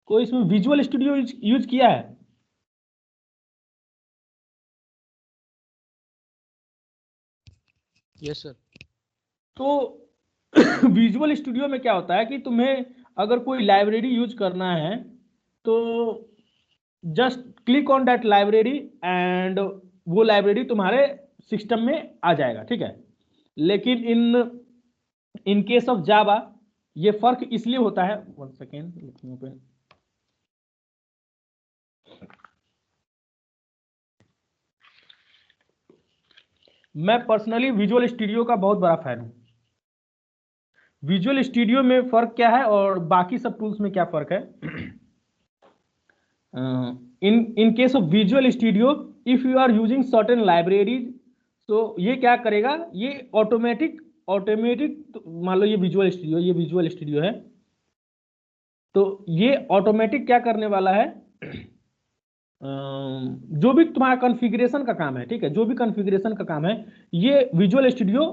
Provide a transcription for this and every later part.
कोई इसमें visual studio use किया है? Yes sir. तो विजुअल स्टूडियो में क्या होता है कि तुम्हें अगर कोई लाइब्रेरी यूज करना है तो just click on that library and वो लाइब्रेरी तुम्हारे सिस्टम में आ जाएगा, ठीक है। लेकिन इन केस ऑफ जावा ये फर्क इसलिए होता है, 1 सेकेंड, मैं पर्सनली विजुअल स्टूडियो का बहुत बड़ा फैन हूं। विजुअल स्टूडियो में फर्क क्या है और बाकी सब टूल्स में क्या फर्क है? In case of visual studio, if you are using certain libraries, तो ये क्या करेगा, ये ऑटोमेटिक मान लो ये विजुअल स्टूडियो है, तो ये ऑटोमेटिक क्या करने वाला है, जो भी तुम्हारा कॉन्फ़िगरेशन का काम है, ठीक है, जो भी कॉन्फ़िगरेशन का काम है ये विजुअल स्टूडियो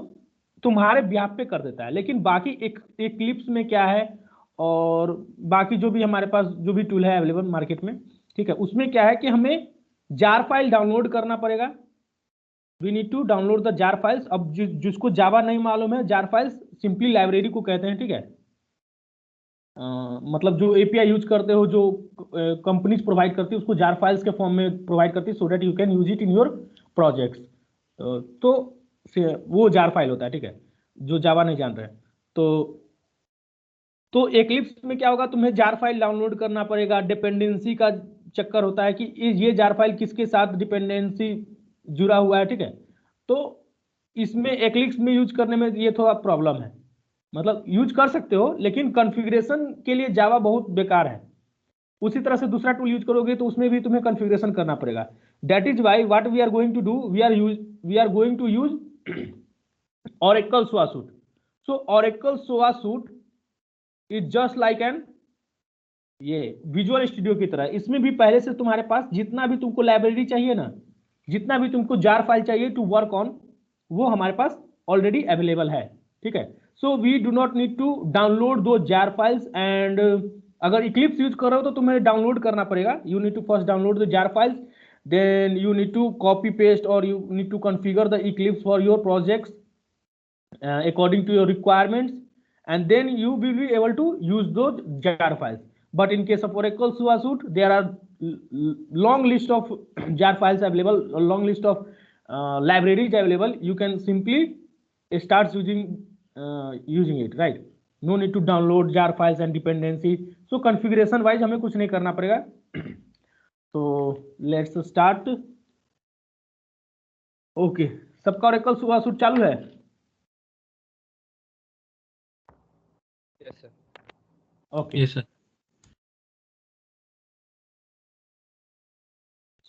तुम्हारे बिहाफ पे कर देता है। लेकिन बाकी एक क्लिप्स में क्या है और बाकी जो भी हमारे पास जो भी टूल है अवेलेबल मार्केट में, ठीक है, उसमें क्या है कि हमें जार फाइल डाउनलोड करना पड़ेगा। We need to download the jar files. अब जिसको जावा नहीं मालूम है, जार फाइल्स सिंपली लाइब्रेरी को कहते हैं, ठीक है। मतलब जो एपीआई यूज करते हो, जो कंपनीज प्रोवाइड करती है, उसको जार फाइल्स के फॉर्म में प्रोवाइड करती है सो that you can use it in your projects. तो वो जार फाइल होता है, ठीक है, जो जावा नहीं जान रहे हैं। तो एक्लिप्स में क्या होगा, तुम्हें जार फाइल डाउनलोड करना पड़ेगा। डिपेंडेंसी का चक्कर होता है कि ये जार फाइल किसके साथ डिपेंडेंसी जुड़ा हुआ है, ठीक है। तो इसमें एक्लिप्स में यूज करने में ये थोड़ा प्रॉब्लम है। मतलब यूज कर सकते हो लेकिन कॉन्फ़िगरेशन के लिए जावा बहुत बेकार है। उसी तरह से दूसरा टूल यूज करोगे तो उसमें भी तुम्हें कॉन्फ़िगरेशन करना पड़ेगा। That is why what we are going to do, we are going to use Oracle SOA Suite. So Oracle SOA Suite is just like an ये विजुअल स्टूडियो की तरह। इसमें भी पहले से तुम्हारे पास जितना भी तुमको लाइब्रेरी चाहिए ना, जितना भी तुमको जार फाइल चाहिए टू वर्क ऑन, वो हमारे पास ऑलरेडी अवेलेबल है, ठीक है। So we do not need to download दो जार फाइल्स। एंड अगर इक्लिप्स यूज कर रहे हो तो तुम्हें डाउनलोड करना पड़ेगा। You need to first download the jar files, then you need to copy paste और you need to configure the Eclipse for your projects according to your requirements, and then you will be able to use those jar files. But in case of Oracle SOA Suite, there are long list of jar files available, a long list of libraries available. You can simply start using it, right? No need to download jar files and dependency. So configuration wise हमें कुछ नहीं करना पड़ेगा। तो let's start. Okay, सबका Oracle SOA Suite चालू है? Yes sir. Okay. Yes sir.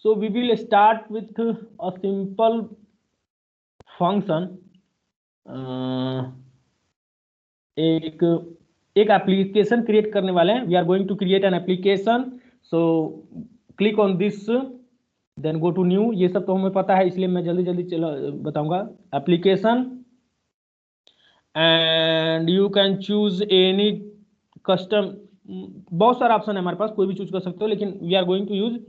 So we will start with a simple function. एक एप्लीकेशन क्रिएट करने वाले हैं। We are going to create an application. So click on this, then go to new. ये सब तो हमें पता है इसलिए मैं जल्दी जल्दी चला बताऊंगा। Application and you can choose any custom. बहुत सारा ऑप्शन है हमारे पास, कोई भी चूज कर सकते हो, लेकिन we are going to use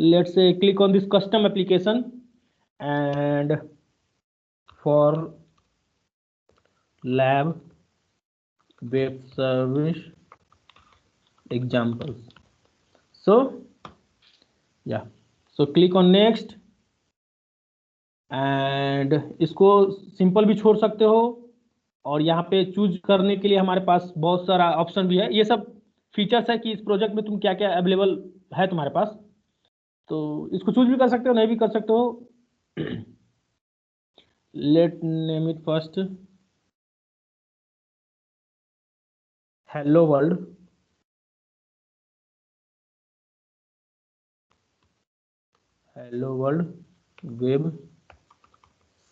let's say click on this custom application and for lab web service examples. So yeah, so click on next and इसको सिंपल भी छोड़ सकते हो और यहाँ पे चूज करने के लिए हमारे पास बहुत सारा ऑप्शन भी है। ये सब फीचर्स है कि इस प्रोजेक्ट में तुम क्या क्या अवेलेबल है तुम्हारे पास, तो इसको चूज भी कर सकते हो, नहीं भी कर सकते हो। Let name it first hello world. Hello world web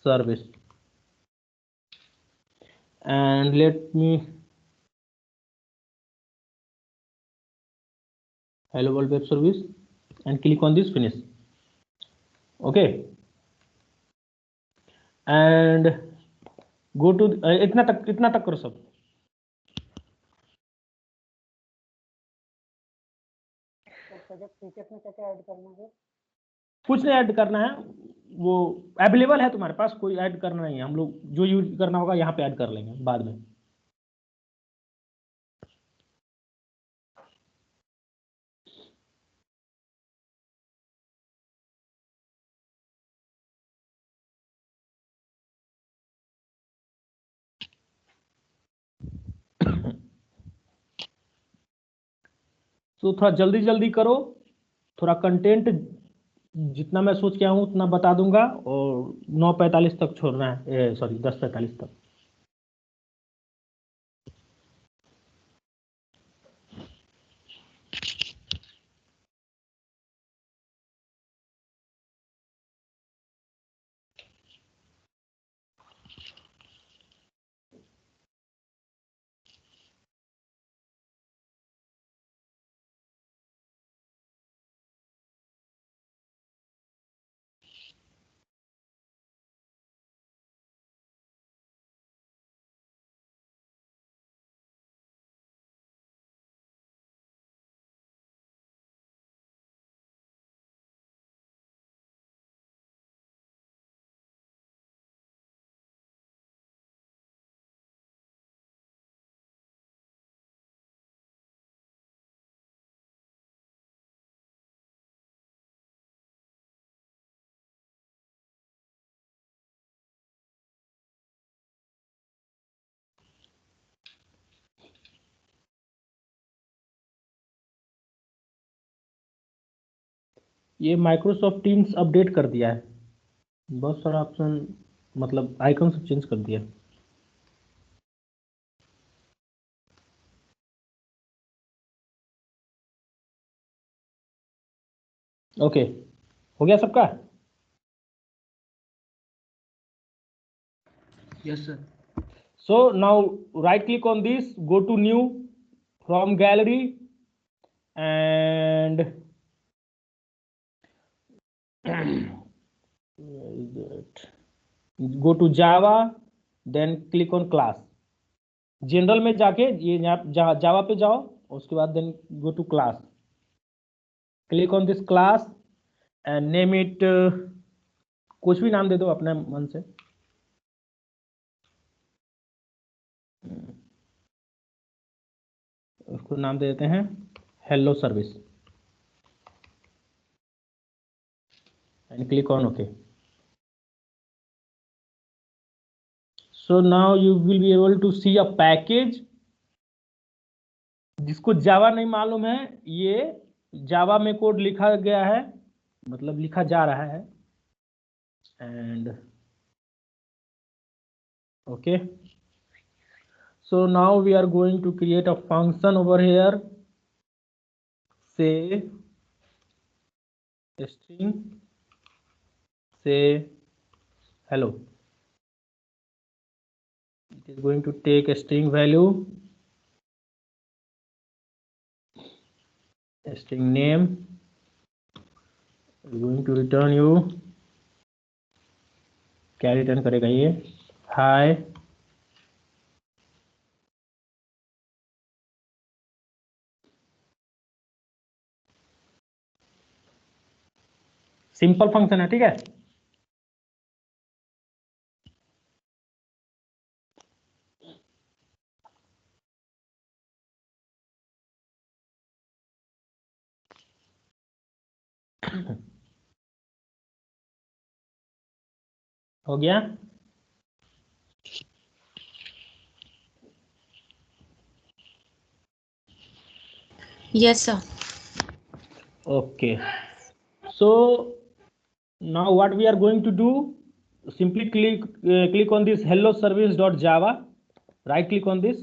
service and let me hello world web service and click on this finish. Okay, and go to इतना तक करो सब। प्रोजेक्ट फीचर्स में क्या क्या ऐड करना है? कुछ नहीं ऐड करना है, वो अवेलेबल है तुम्हारे पास, कोई ऐड करना नहीं है। हम लोग जो यूज करना होगा यहाँ पे ऐड कर लेंगे बाद में। तो थोड़ा जल्दी जल्दी करो, थोड़ा कंटेंट जितना मैं सोच के आऊँ उतना बता दूंगा, और 9:45 तक छोड़ना है, सॉरी 10:45 तक। ये माइक्रोसॉफ्ट टीम्स अपडेट कर दिया है, बहुत सारा ऑप्शन, मतलब आइकन सब चेंज कर दिया। ओके, हो गया सबका? Yes, sir. So now right click on this, go to new from gallery, and where is it? Go to Java, then click on class। General में जाके ये जावा पे जाओ, उसके बाद then go to class, click on this class and name it, कुछ भी नाम दे दो अपने मन से। उसको नाम दे देते हैं hello service, and click on okay. So now you will be able to see a package. जिसको जावा नहीं मालूम है, ये जावा में कोड लिखा गया है, मतलब लिखा जा रहा है, and okay. So now we are going to create a function over here, say string, say hello. It is going to take a string value, a string name, we are going to return you, क्या return करेगा ये, हाय simple function है, ठीक है। हो गया? Yes, sir. Okay, so now what we are going to do, simply click on this hello service.java, right click on this,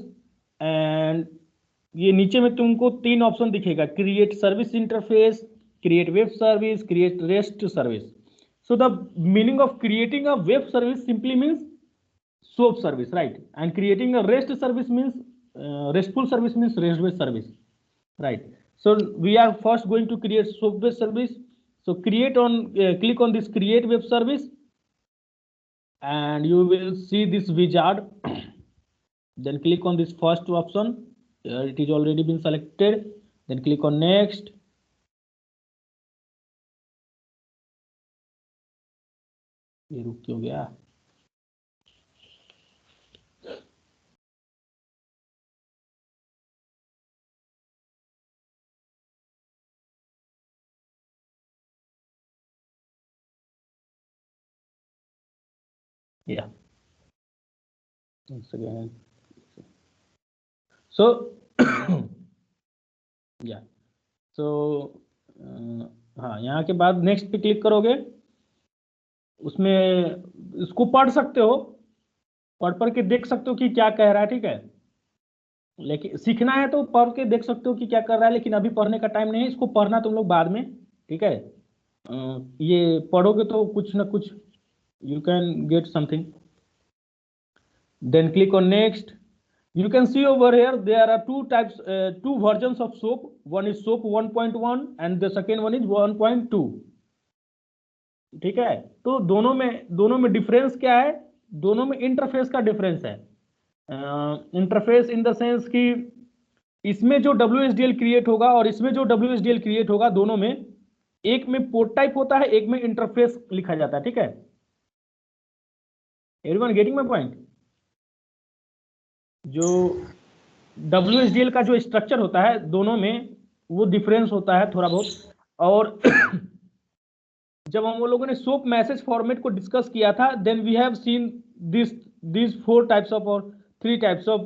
and ये नीचे में तुमको 3 ऑप्शन दिखेगा, create service interface, create web service, create rest service. So the meaning of creating a web service simply means soap service, right, and creating a REST service means restful service means rest based service, right? So we are first going to create soap based service. So create on click on this create web service, and you will see this wizard. Then click on this first option, it is already been selected, then click on next, ये रुक क्यों गया? Yeah. Once again. So, yeah. So, हाँ, यहाँ के बाद next पे click करोगे, उसमें इसको पढ़ सकते हो, पढ़ के देख सकते हो कि क्या कह रहा है, ठीक है। लेकिन सीखना है तो पढ़ के देख सकते हो कि क्या कर रहा है, लेकिन अभी पढ़ने का टाइम नहीं है, इसको पढ़ना तुम लोग बाद में, ठीक है। ये पढ़ोगे तो कुछ ना कुछ you can get something. Then click on next. You can see over here there are two types, two versions of SOAP. One is SOAP 1.1 and the second one is 1.2. ठीक है, तो दोनों में डिफरेंस क्या है? दोनों में इंटरफेस का डिफरेंस है। इंटरफेस इन द सेंस कि इसमें जो WSDL क्रिएट होगा और इसमें जो WSDL क्रिएट होगा, दोनों में, एक में पोर्ट टाइप होता है, एक में इंटरफेस लिखा जाता है, ठीक है। Everyone getting my point? जो WSDL का जो स्ट्रक्चर होता है दोनों में, वो डिफरेंस होता है थोड़ा बहुत। और जब हम लोगों ने सोप मैसेज फॉर्मेट को डिस्कस किया था, then we have seen this 4 types of और 3 टाइप्स ऑफ,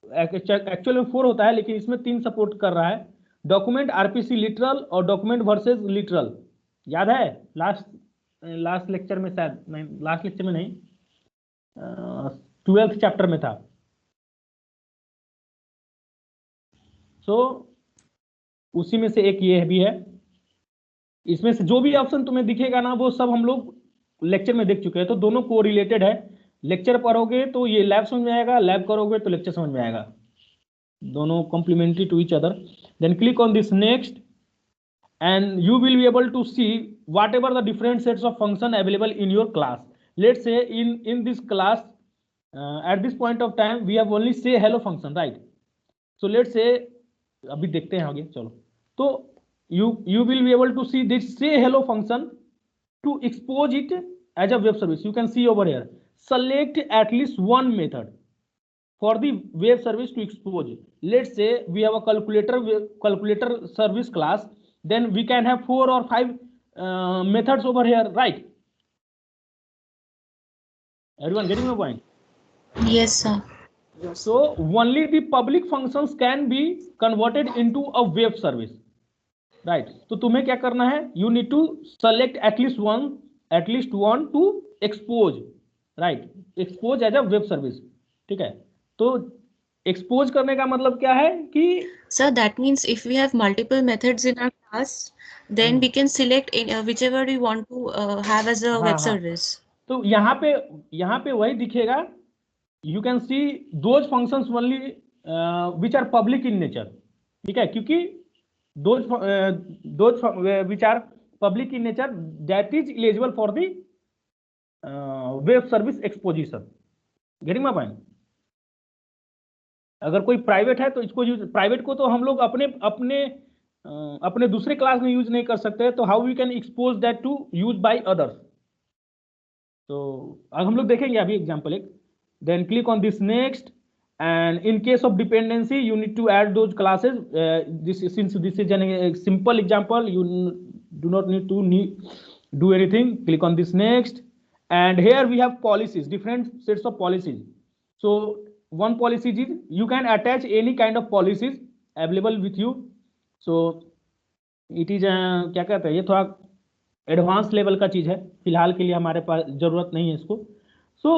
एक्चुअल में 4 होता है लेकिन इसमें 3 सपोर्ट कर रहा है। डॉक्यूमेंट RPC लिटरल और डॉक्यूमेंट वर्सेस लिटरल, याद है लास्ट लेक्चर में, शायद नहीं, लास्ट लेक्चर में नहीं, 12th चैप्टर में था। सो उसी में से एक ये भी है। इसमें से जो भी ऑप्शन तुम्हें दिखेगा ना, वो सब हम लोग लेक्चर में देख चुके हैं, तो दोनों को रिलेटेड है। लेक्चर पढ़ोगे तो ये लैब समझ में आएगा, लैब करोगे तो लेक्चर समझ में आएगा, दोनों complementary to each other. Then click on this next and you will be able to see whatever the different sets of function available in your class. Let's say in this class, at this point of time we have only say hello function, right? So let's say, अभी देखते हैं आगे, चलो। तो you will be able to see this say hello function to expose it as a web service. You can see over here, select at least one method for the web service to expose. Let's say we have a calculator service class, then we can have 4 or 5 methods over here, right? Everyone getting my point? Yes, sir. So only the public functions can be converted into a web service, right? तो तुम्हें क्या करना है? You need to select at least one to expose, right? Expose as a web service, ठीक है। तो expose करने का मतलब क्या है कि Sir, that means if we have multiple methods in our class, then we can select whichever we want to have as a web service. तो यहाँ पे वही दिखेगा। You can see those functions only which are public in nature, ठीक है, क्योंकि those which are public in nature, that is eligible for the web service exposition. Getting my point? अगर कोई प्राइवेट है तो इसको यूज, प्राइवेट को तो हम लोग अपने दूसरे क्लास में यूज नहीं कर सकते, तो how we can expose that to use by others. तो अब हम लोग देखेंगे अभी एग्जांपल एक। Then click on this next, and in case of dependency you need to add those classes. Since this is an simple example, you do not need to do anything. Click on this next, and here we have policies, different sets of policies. So one policy is you can attach any kind of policies available with you. So it is क्या कहते हैं, ये थोड़ा advance level का चीज है, फिलहाल के लिए हमारे पास जरूरत नहीं है इसको। सो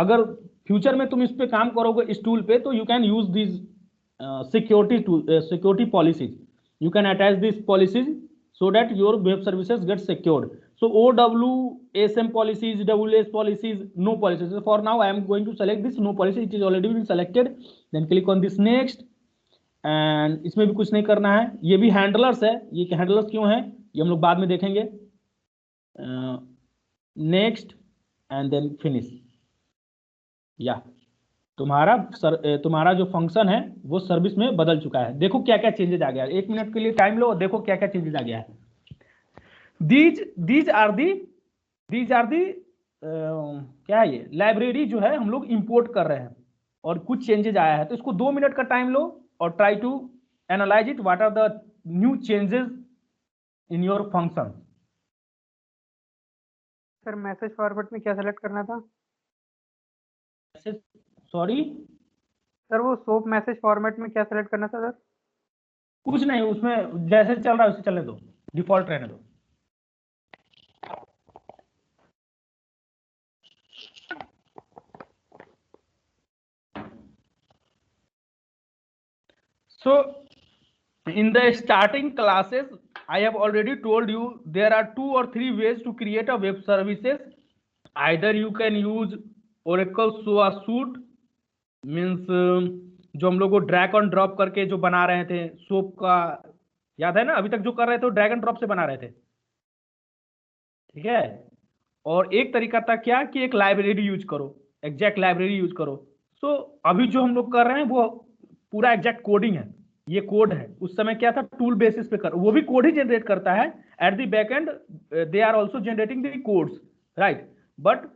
अगर फ्यूचर में तुम इस पे काम करोगे इस टूल पे, तो you can use this security policies, you can attach this policies so that your web services get secured. So OWASM policies, WS policies, no policies. So for now I am going to select this no policy, it is already been selected. Then click on this next, and इसमें भी कुछ नहीं करना है। ये भी handlers है, ये हैंडलर्स क्यों है ये हम लोग बाद में देखेंगे। Next and then finish. या तुम्हारा जो फंक्शन है वो सर्विस में बदल चुका है। देखो क्या क्या चेंजेस आ गया है, 1 मिनट के लिए टाइम लो और देखो क्या क्या चेंजेस आ गया है। These are the क्या है ये लाइब्रेरी जो है हम लोग इंपोर्ट कर रहे हैं और कुछ चेंजेज आया है, तो इसको 2 मिनट का टाइम लो और try to analyse it, what are the new changes in your function. Sir message format में क्या सेलेक्ट करना था? सॉरी सर वो सोप मैसेज फॉर्मेट में क्या सेलेक्ट करना था सर? कुछ नहीं, उसमें जैसे चल रहा है उसे चलने दो, डिफॉल्ट रहने दो। So in the starting classes, I have already told you there are 2 or 3 ways to create a web services. Either you can use Oracle SOA means जो हम लोग को ड्रैग एंड ड्रॉप करके जो बना रहे थे सोप का, याद है ना, अभी तक जो कर रहे थे ड्रैग एंड ड्रॉप से बना रहे थे, ठीक है। और एक तरीका था क्या कि एक लाइब्रेरी यूज करो, एग्जैक्ट लाइब्रेरी यूज करो। सो अभी जो हम लोग कर रहे हैं वो पूरा एग्जैक्ट कोडिंग है, ये कोड है। उस समय क्या था, टूल बेसिस पे कर, वो भी कोड ही जनरेट करता है at the back end, they are also generating the codes, right. But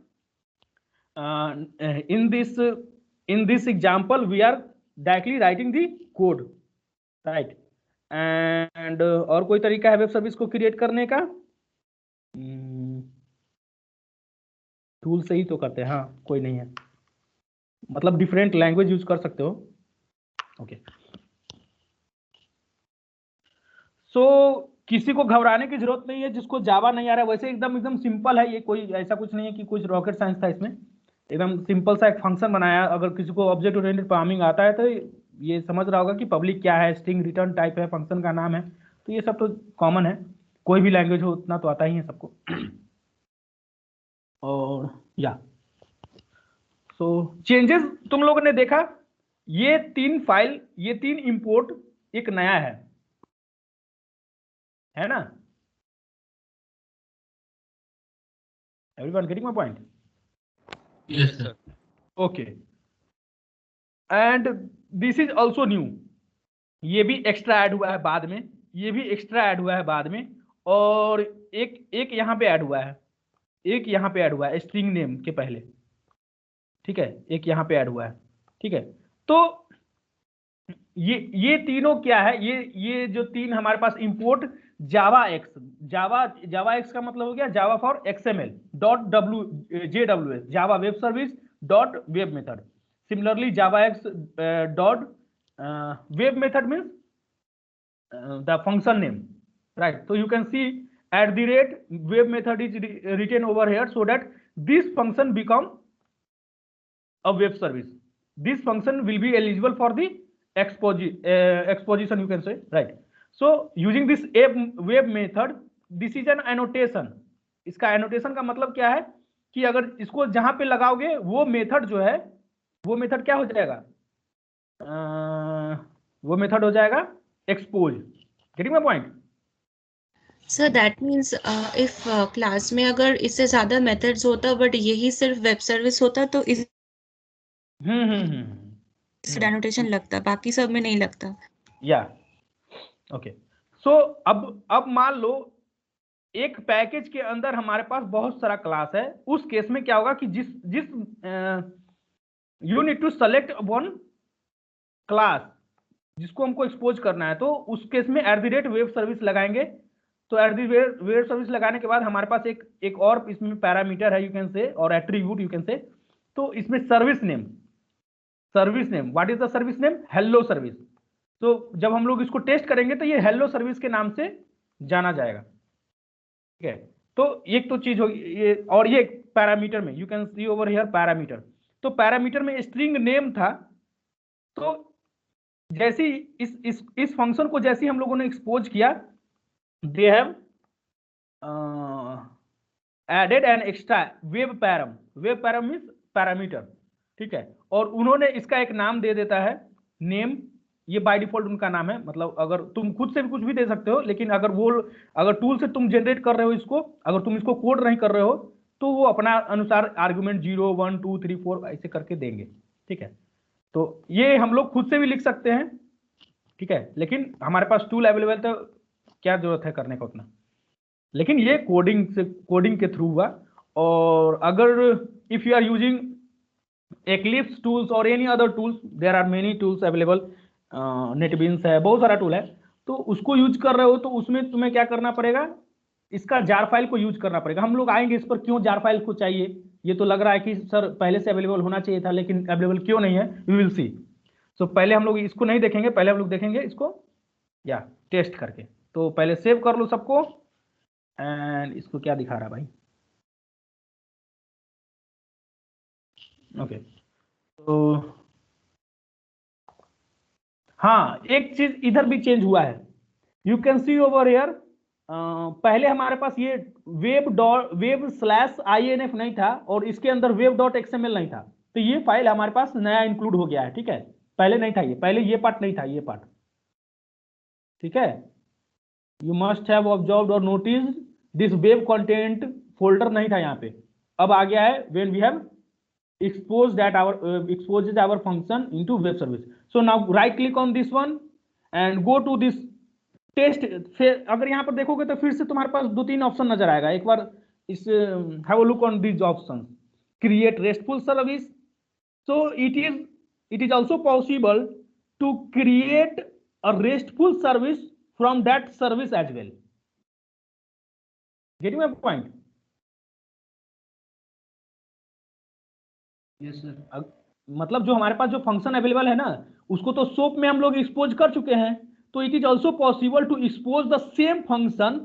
in this example we are directly writing the code, right। and और कोई तरीका है वेब सर्विस को क्रिएट करने का? टूल से ही तो करते हैं, हाँ कोई नहीं है, मतलब डिफरेंट लैंग्वेज यूज कर सकते हो, ओके। सो किसी को घबराने की जरूरत नहीं है जिसको जावा नहीं आ रहा है, वैसे एकदम सिंपल है ये, कोई ऐसा कुछ नहीं है कि कुछ रॉकेट साइंस था इसमें, एकदम सिंपल सा एक फंक्शन बनाया। अगर किसी को ऑब्जेक्ट ओरिएंटेड प्रोग्रामिंग आता है तो ये समझ रहा होगा कि पब्लिक क्या है, स्ट्रिंग रिटर्न टाइप है, फंक्शन का नाम है, तो ये सब तो कॉमन है, कोई भी लैंग्वेज हो उतना तो आता ही है सबको। और या सो चेंजेस तुम लोगों ने देखा, ये 3 फाइल, ये 3 इंपोर्ट एक नया है ना? Everyone getting my point? Yes, sir. Okay, and this is also new, ये भी एक्स्ट्रा ऐड हुआ है बाद में, ये भी एक्स्ट्रा ऐड हुआ है बाद में, और एक यहाँ पे ऐड हुआ है, एक यहाँ पे ऐड हुआ है स्ट्रिंग नेम के पहले, ठीक है, एक यहाँ पे ऐड हुआ है, ठीक है। तो ये तीनों क्या है, ये जो 3 हमारे पास import Java X, Java X का मतलब हो गया Java for XML dot JWS, Java web service dot web method. Similarly Java X dot web method means the function name, right? So you can see @web method is written over here so that this function become a web service. This function will be eligible for the exposition, you can say, right? So using this web method, this is an annotation. इसका annotation का मतलब क्या है कि अगर इसको जहां पे लगाओगे वो मेथड जो है, वो मेथड क्या हो जाएगा, वो मेथड हो जाएगा expose. Getting my point? Sir that means if class में अगर इससे ज्यादा मेथड्स होता बट यही सिर्फ वेब सर्विस होता तो इस एनोटेशन लगता, बाकी सब में नहीं लगता। या ओके। सो अब मान लो एक पैकेज के अंदर हमारे पास बहुत सारा क्लास है, उस केस में क्या होगा कि जिस you need to select one class जिसको हमको एक्सपोज करना है, तो उस केस में @वेब सर्विस लगाएंगे। तो @वेब सर्विस लगाने के बाद हमारे पास एक और इसमें पैरामीटर है, यू कैन से, और एट्रीब्यूट यू कैन से। तो इसमें service name, what is the service name? Hello service. तो जब हम लोग इसको टेस्ट करेंगे तो ये हेलो सर्विस के नाम से जाना जाएगा, ठीक है। तो एक तो चीज होगी ये, और ये पैरामीटर में you can see over here parameter. तो पैरामीटर में स्ट्रिंग नेम था, तो जैसे इस फंक्शन को जैसे हम लोगों ने एक्सपोज किया, they have added an extra web param means parameter, ठीक है। और उन्होंने इसका एक नाम दे देता है नेम, ये बाय डिफॉल्ट उनका नाम है, मतलब अगर तुम खुद से भी कुछ भी दे सकते हो, लेकिन अगर टूल से तुम जनरेट कर रहे हो इसको, अगर तुम इसको कोड नहीं कर रहे हो तो वो अपना अनुसार आर्गुमेंट 0 1 2 3 4 ऐसे करके देंगे, ठीक है। तो ये हम लोग खुद से भी लिख सकते हैं, ठीक है, लेकिन हमारे पास टूल अवेलेबल तो क्या जरूरत है करने का उतना, लेकिन ये कोडिंग के थ्रू हुआ। और अगर if you are using Eclipse tools or any other tools, there are many tools available, NetBeans है, बहुत सारा टूल है, तो उसको यूज कर रहे हो तो उसमें तुम्हें क्या करना पड़ेगा, इसका जार फाइल को यूज करना पड़ेगा। हम लोग आएंगे इस पर, क्यों जार फाइल को चाहिए। ये तो लग रहा है कि सर पहले से अवेलेबल होना चाहिए था, लेकिन अवेलेबल क्यों नहीं है, वी विल सी। सो पहले हम लोग इसको नहीं देखेंगे, पहले हम लोग देखेंगे इसको या टेस्ट करके। तो पहले सेव कर लो सबको, एंड इसको क्या दिखा रहा है भाई, ओके। तो हाँ, एक चीज इधर भी चेंज हुआ है, you can see over here. पहले हमारे पास ये web/inf नहीं था और इसके अंदर web.xml नहीं था, तो ये फाइल हमारे पास नया इंक्लूड हो गया है, ठीक है। पहले नहीं था ये, पहले ये पार्ट नहीं था, ये पार्ट, ठीक है। यू मस्ट हैव ऑब्जर्व्ड और noticed this web content folder नहीं था यहाँ पे, अब आ गया है when we have exposed our function into web service. So now right click on this one and go to this test। फिर अगर यहाँ पर देखोगे तो फिर से तुम्हारे पास 2-3 ऑप्शन नजर आएगा, एक बार इस have a look on these options। create RESTful service, so it is also possible to create a RESTful service from that service as well। getting my point? Yes sir। मतलब जो हमारे पास जो फंक्शन अवेलेबल है ना, उसको तो soap में हम लोग एक्सपोज कर चुके हैं, तो it is also possible to expose the same function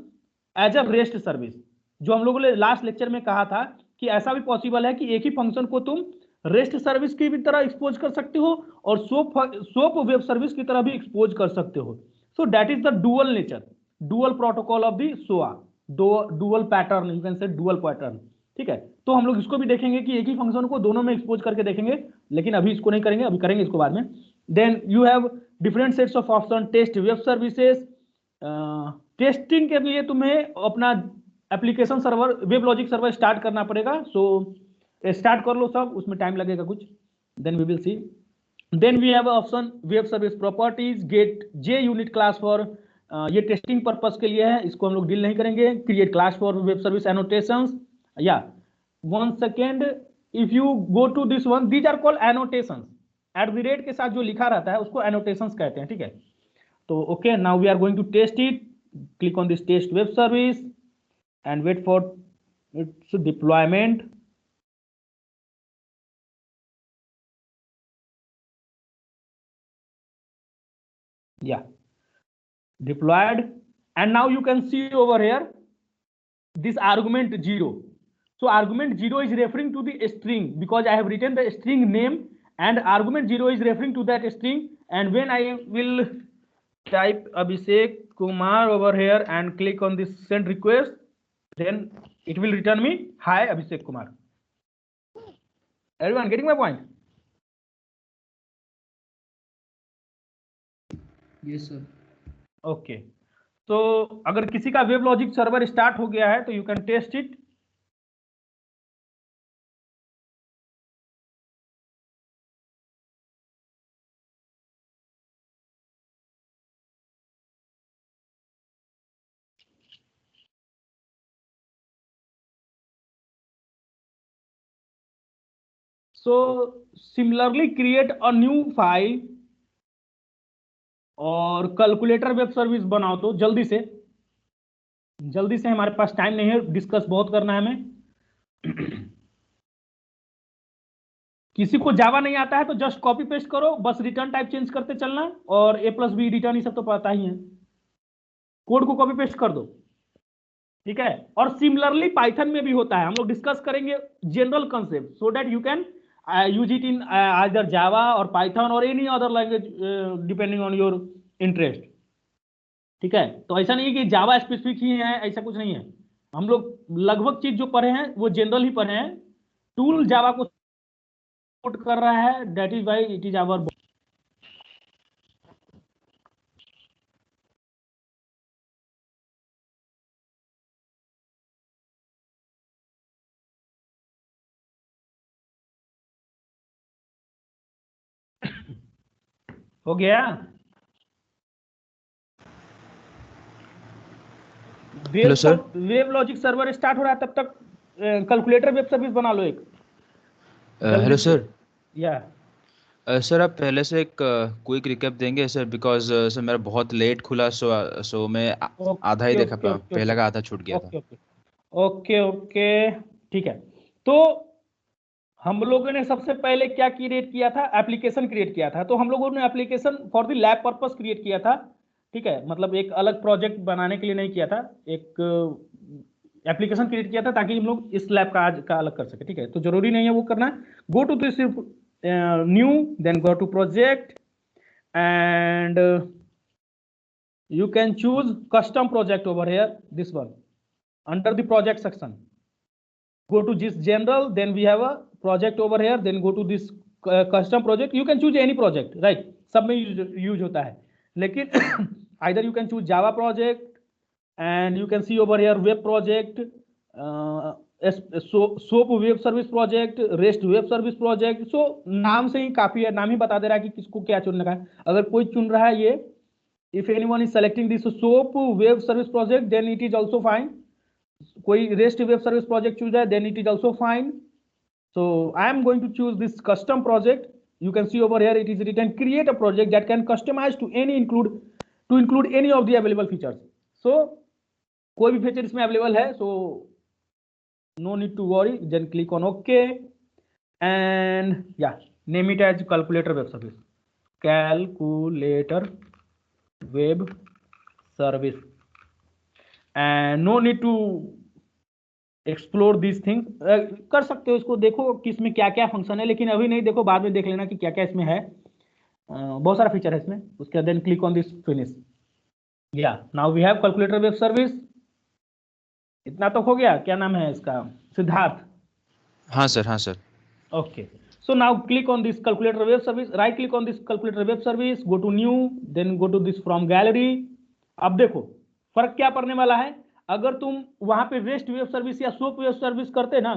as a REST service. जो हम लोगों ने लास्ट लेक्चर में कहा था कि ऐसा भी पॉसिबल है कि एक ही फंक्शन को तुम रेस्ट सर्विस की भी तरह एक्सपोज कर सकते हो और सोप वेब सर्विस की तरह भी एक्सपोज कर सकते हो। So that is the dual nature, dual protocol of the SOA, dual pattern, you can say dual pattern, ठीक है। तो हम लोग इसको भी देखेंगे कि एक ही फंक्शन को दोनों में एक्सपोज करके देखेंगे, लेकिन अभी इसको नहीं करेंगे, अभी करेंगे इसको बाद में। Then you have different sets of option, test web services. Testing के लिए तुम्हें अपना application server, web logic server start करना पड़ेगा। सो स्टार्ट कर लो सब, उसमें टाइम लगेगा कुछ, then we will see. Then we have option web service properties, get JUnit class for, ये टेस्टिंग पर्पस के लिए है, इसको हम लोग डील नहीं करेंगे। Create class for web service annotations, या one second, if you go to this one, these are called annotations. @ के साथ जो लिखा रहता है उसको एनोटेशंस कहते हैं, ठीक है। तो okay, now we are going to test it. Click on this test web service and wait for its deployment. Yeah, deployed, and now you can see over here this argument 0. So argument 0 is referring to the string, because I have written the string name, and argument 0 is referring to that string. And when I will type Abhishek Kumar over here and click on this send request, then it will return me hi Abhishek Kumar. Everyone getting my point? Yes sir। Okay, तो अगर किसी का web logic server start हो गया है तो you can test it. So similarly create a new file और calculator web service बनाओ, तो जल्दी से हमारे पास टाइम नहीं है, डिस्कस बहुत करना है हमें। किसी को जावा नहीं आता है तो जस्ट कॉपी पेस्ट करो, बस रिटर्न टाइप चेंज करते चलना, और A+B रिटर्न ये सब तो पता ही है, कोड को कॉपी पेस्ट कर दो, ठीक है। और सिमिलरली पाइथन में भी होता है, हम लोग डिस्कस करेंगे general concept, so that you can use it in either Java और पाइथन और any other language depending on your interest, ठीक है। तो ऐसा नहीं है कि जावा स्पेसिफिक ही है, ऐसा कुछ नहीं है। हम लोग लगभग चीज जो पढ़े हैं वो जनरल ही पढ़े हैं। टूल जावा को सपोर्ट कर रहा है, that is why it is our. हो गया, वेब लॉजिक सर्वर स्टार्ट हो रहा है, तब तक कैलकुलेटर वेब सर्विस बना लो एक जल्दी हेलो से। सर। या सर आप पहले से एक क्विक रिकैप देंगे सर, बिकॉज सर मेरा बहुत लेट खुला, सो मैं आधा ही ओके देखा ओके ओके पहला ओके का आधा छूट गया था। ओके ओके ओके ओके ठीक है। तो हम लोगों ने सबसे पहले क्या क्रिएट किया था, एप्लीकेशन क्रिएट किया था। तो हम लोगों ने application for the lab purpose create किया था, ठीक है। मतलब एक अलग प्रोजेक्ट बनाने के लिए नहीं किया था, एक एप्लीकेशन क्रिएट किया था ताकि हम लोग इस लैब का आज का अलग कर सके, ठीक है। तो जरूरी नहीं है वो करना। Go to this new, then go to project and you can choose custom project over here, this one under the project section. Go to this general, then we have a project over here, then go to this custom project. You can choose any project, right? सब में use होता है, लेकिन either you can choose Java project and you can see over here web project, SOAP web service project, REST web service project. So नाम से ही काफी है, नाम ही बता दे रहा है कि किसको क्या चुनने का है। अगर कोई चुन रहा है ये, if anyone is selecting this SOAP web service project, then it is also fine. कोई REST web service project choose है, then it is also fine. So I am going to choose this custom project. You can see over here it is written create a project that can customize to include any of the available features. So कोई भी feature इसमें available है, so no need to worry. Then click on OK and yeah, name it as calculator web service. Calculator web service and no need to explore this thing. कर सकते हो इसको, देखो कि इसमें क्या क्या फंक्शन है, लेकिन अभी नहीं देखो, बाद में देख लेना कि क्या क्या इसमें है। बहुत सारा फीचर है इसमें। उसके बाद then click on this finish. या now we have calculator web service. इतना तो हो गया। क्या नाम है इसका, सिद्धार्थ? हाँ सर, हाँ sir. Okay, so now click on this calculator web service, right click on this calculator web service, go to new, then go to this from gallery. अब देखो फर्क क्या पड़ने वाला है। अगर तुम वहां पे रेस्ट वेब सर्विस या सोप वेब सर्विस करते ना,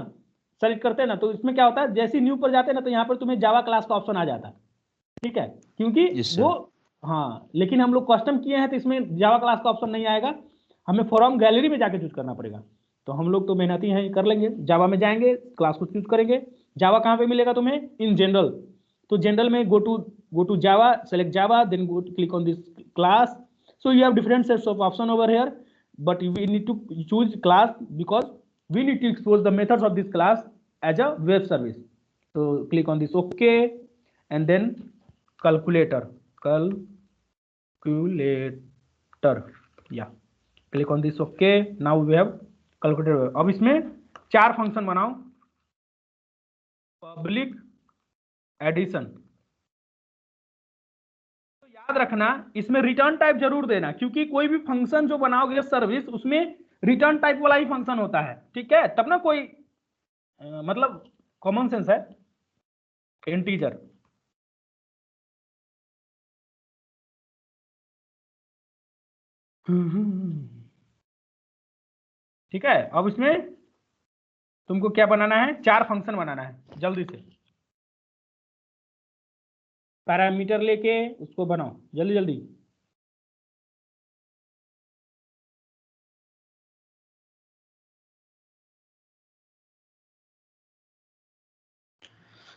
सेलेक्ट करते ना, तो इसमें क्या होता है, जैसे न्यू पर जाते ना तो यहाँ पर तुम्हें जावा क्लास का ऑप्शन आ जाता है, ठीक है। क्योंकि यस वो, सर। हाँ, लेकिन हम लोग कस्टम किए हैं तो इसमें जावा क्लास का ऑप्शन नहीं आएगा, हमें फ्रॉम गैलरी में जाके चूज करना पड़ेगा। तो हम लोग तो मेहनती हैं, कर लेंगे। जावा में जाएंगे, क्लास को चूज करेंगे। जावा कहाँ पे मिलेगा तुम्हें, इन जनरल। तो जनरल में go to Java, select Java, then go click on this class. So you have different sets of option over here, but we need to choose class because we need to expose the methods of this class as a web service. So click on this OK and then calculator, yeah, click on this OK. Now we have calculator। अब इसमें 4 function बनाओ। Public addition, तो याद रखना इसमें return type जरूर देना, क्योंकि कोई भी फंक्शन जो बनाओगे सर्विस, उसमें रिटर्न टाइप वाला ही फंक्शन होता है, ठीक है। तब ना कोई मतलब कॉमन सेंस है। इंटीजर, ठीक है। अब इसमें तुमको क्या बनाना है, 4 फंक्शन बनाना है जल्दी से। पैरामीटर लेके उसको बनाओ जल्दी जल्दी।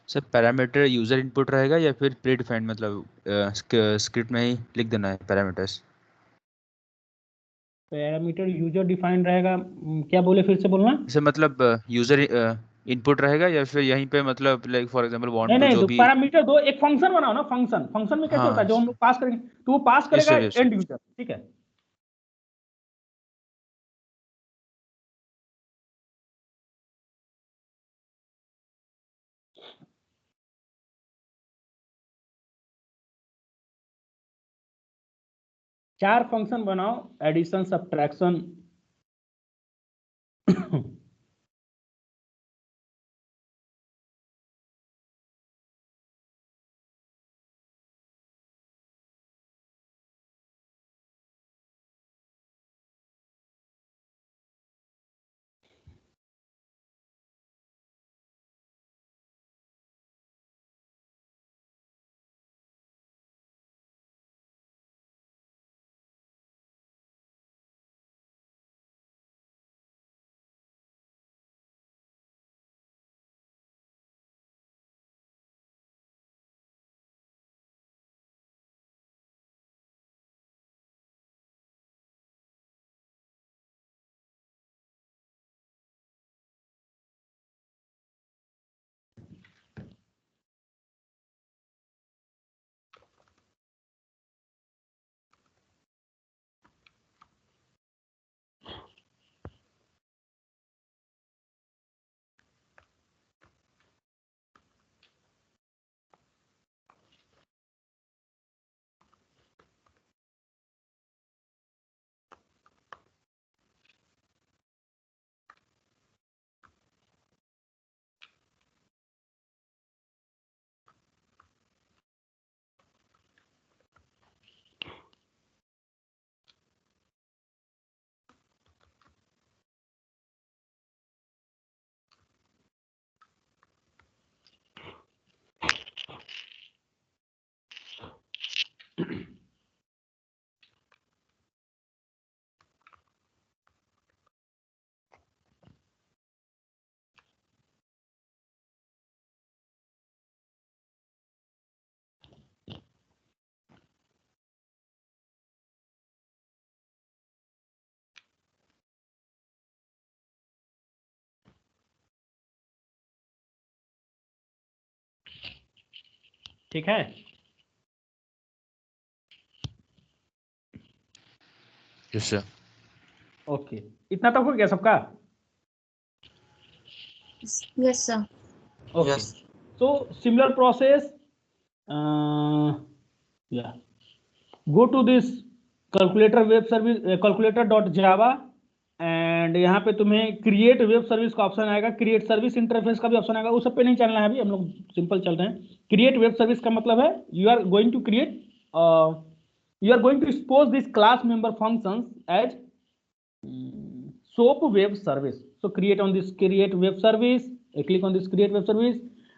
सर पैरामीटर यूजर इनपुट रहेगा या फिर प्री डिफाइंड, मतलब स्क्रिप्ट में ही लिख देना है पैरामीटर्स? पैरामीटर यूजर डिफाइंड रहेगा। क्या बोले, फिर से बोलना। जैसे मतलब यूजर इनपुट रहेगा या फिर यहीं पे, मतलब लाइक फॉर एग्जांपल वांट नहीं टू नहीं, जो तो भी। पैरामीटर दो, एक फंक्शन बनाओ ना। फंक्शन, फंक्शन में कैसे होता हाँ। है, जो हम लोग पास करेंगे तो वो पास यस करेगा sir, yes sir. And user, ठीक है। चार फंक्शन बनाओ, एडिशन, सब्ट्रैक्शन ठीक है। Yes sir. ओके, इतना तक हो गया सबका? Yes, sir. Okay, yes. So similar process, या go to this calculator web service, calculator dot Java, and यहाँ पे तुम्हें क्रिएट वेब सर्विस का ऑप्शन आएगा, क्रिएट सर्विस इंटरफेस का भी ऑप्शन आएगा। उस सब पे नहीं चलना है अभी, हम लोग सिंपल चल रहे हैं। क्रिएट वेब सर्विस का मतलब है you are going to create, you are going to expose this class member functions as SOAP web service. So create on this create web service, click on this create web service.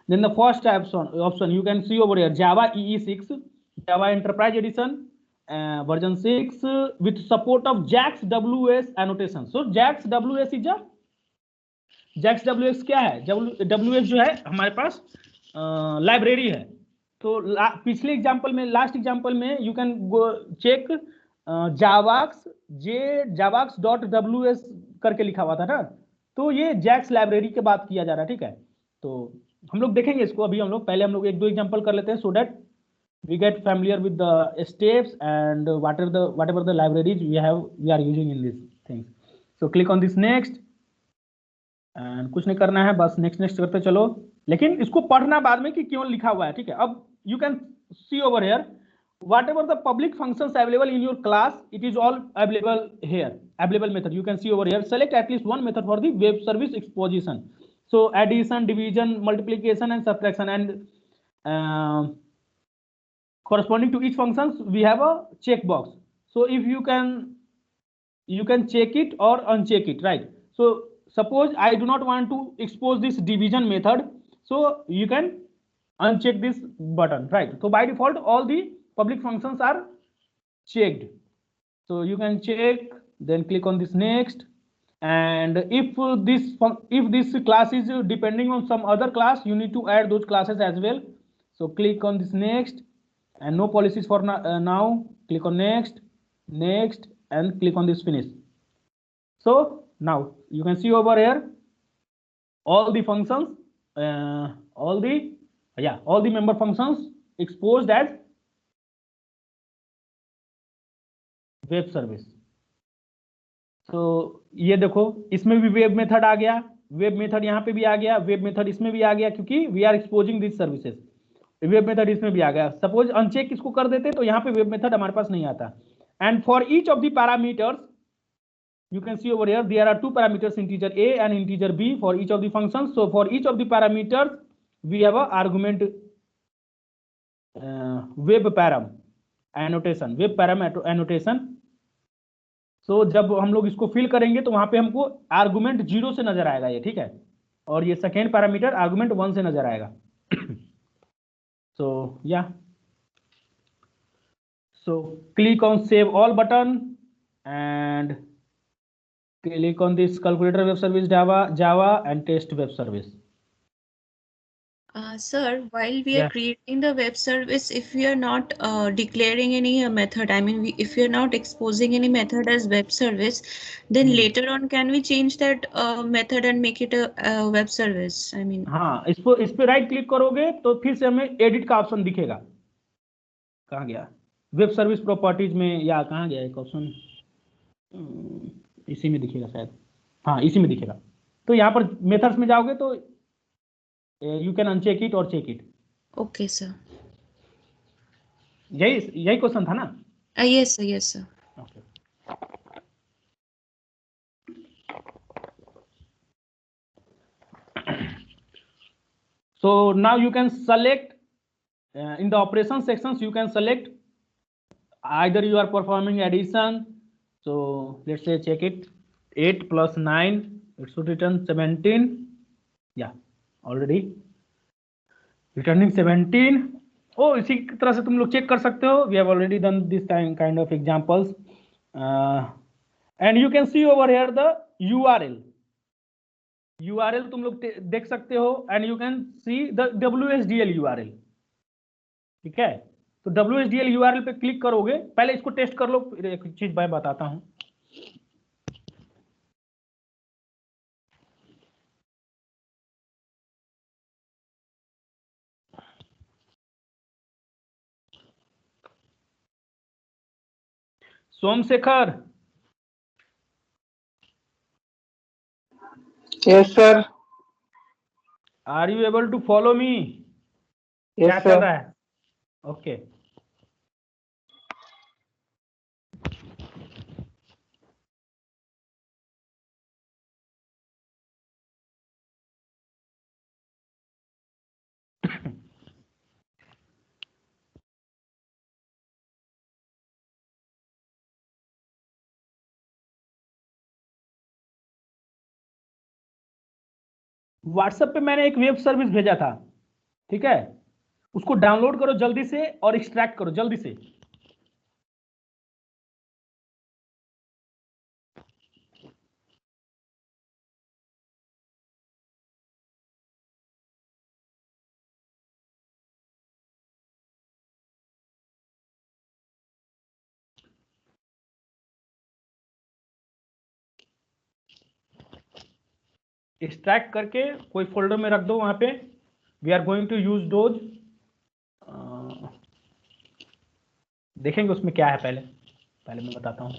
Then the first option you can see over here, Java EE6, Java Enterprise Edition, version 6 with support of JAX WS annotation. So JAX WS is a JAX WS क्या है? WS जो है हमारे पास library है। तो पिछले example में, last example में you can go check javax.ws करके लिखा हुआ था ना, तो ये जैक्स लाइब्रेरी के बात किया जा रहा है, ठीक है। तो हम लोग देखेंगे इसको, अभी हम लोग पहले हम लोग एक दो एग्जांपल कर लेते हैं, so that we get familiar with the steps and whatever the libraries we are using in this thing. So click on this next, and कुछ नहीं करना है, बस नेक्स्ट नेक्स्ट करते चलो, लेकिन इसको पढ़ना बाद में कि क्यों लिखा हुआ है, ठीक है। अब you can see over here whatever the public functions available in your class, it is all available here, available method you can see over here. Select at least one method for the web service exposition. So addition, division, multiplication and subtraction, and corresponding to each functions we have a checkbox. So if you can check it or uncheck it, right? So suppose I do not want to expose this division method, so you can uncheck this button, right? So by default all the public functions are checked, so you can check, then click on this next. And if this class is depending on some other class, you need to add those classes as well. So click on this next, and no policies for now. Click on next, next, and click on this finish. So now you can see over here all the functions, all the member functions exposed as web service. तो ये देखो, इसमें भी web method आ गया, web method यहाँ पे भी आ गया, वेब मेथड इसमें भी आ गया, क्योंकि we are exposing this services. Web method इसमें भी आ गया। सपोज अनचेक इसको कर देते तो यहाँ पे वेब मेथड हमारे पास नहीं आता। And for each of the parameters you can see over here there are two parameters, integer a and integer b for each of the functions. So for each of the parameters we have a argument web param annotation, web param annotation. So जब हम लोग इसको fill करेंगे तो वहां पे हमको argument 0 से नजर आएगा ये, ठीक है, और ये सेकेंड पैरामीटर आर्गुमेंट 1 से नजर आएगा। So yeah, so click on save all button and click on this calculator web service Java and test web service. Sir, while we Yeah. are creating the web service, if we are not declaring any method, I mean, if we are not exposing any method as web service, then later on can we change that method and make it a web service? I mean, हाँ, इस पे right click करोगे तो फिर से हमें edit का option दिखेगा। कहाँ गया? वेब सर्विस प्रॉपर्टीज में, या कहाँ गया एक ऑप्शन, इसी में दिखेगा शायद, हाँ इसी में दिखेगा। तो यहाँ पर मेथड्स में जाओगे तो यू कैन अनचेक इट और चेक इट। okay, sir. यही क्वेश्चन था ना? Yes, sir. Yes, sir. Okay. So now you can select in the operation sections, you can select either you are performing addition. So let's say check it, 8 plus 9, it should return 17. Yeah, already returning 17. Oh, इसी तरह से तुम लोग check कर सकते हो। We have already done this kind of examples, and you can see over here the URL तुम लोग देख सकते हो, and you can see the WSDL URL, ठीक है। तो WSDL URL पे क्लिक करोगे, पहले इसको टेस्ट कर लो, फिर एक चीज मैं बताता हूं। Somashekar, yes sir. Are you able to follow me? क्या यस चल सर। रहा है? ओके व्हाट्सएप पे मैंने एक वेब सर्विस भेजा था, ठीक है, उसको डाउनलोड करो जल्दी से और एक्सट्रैक्ट करो जल्दी से। एक्सट्रैक्ट करके कोई फोल्डर में रख दो, वहां पे we are going to use those. देखेंगे उसमें क्या है, पहले पहले मैं बताता हूँ।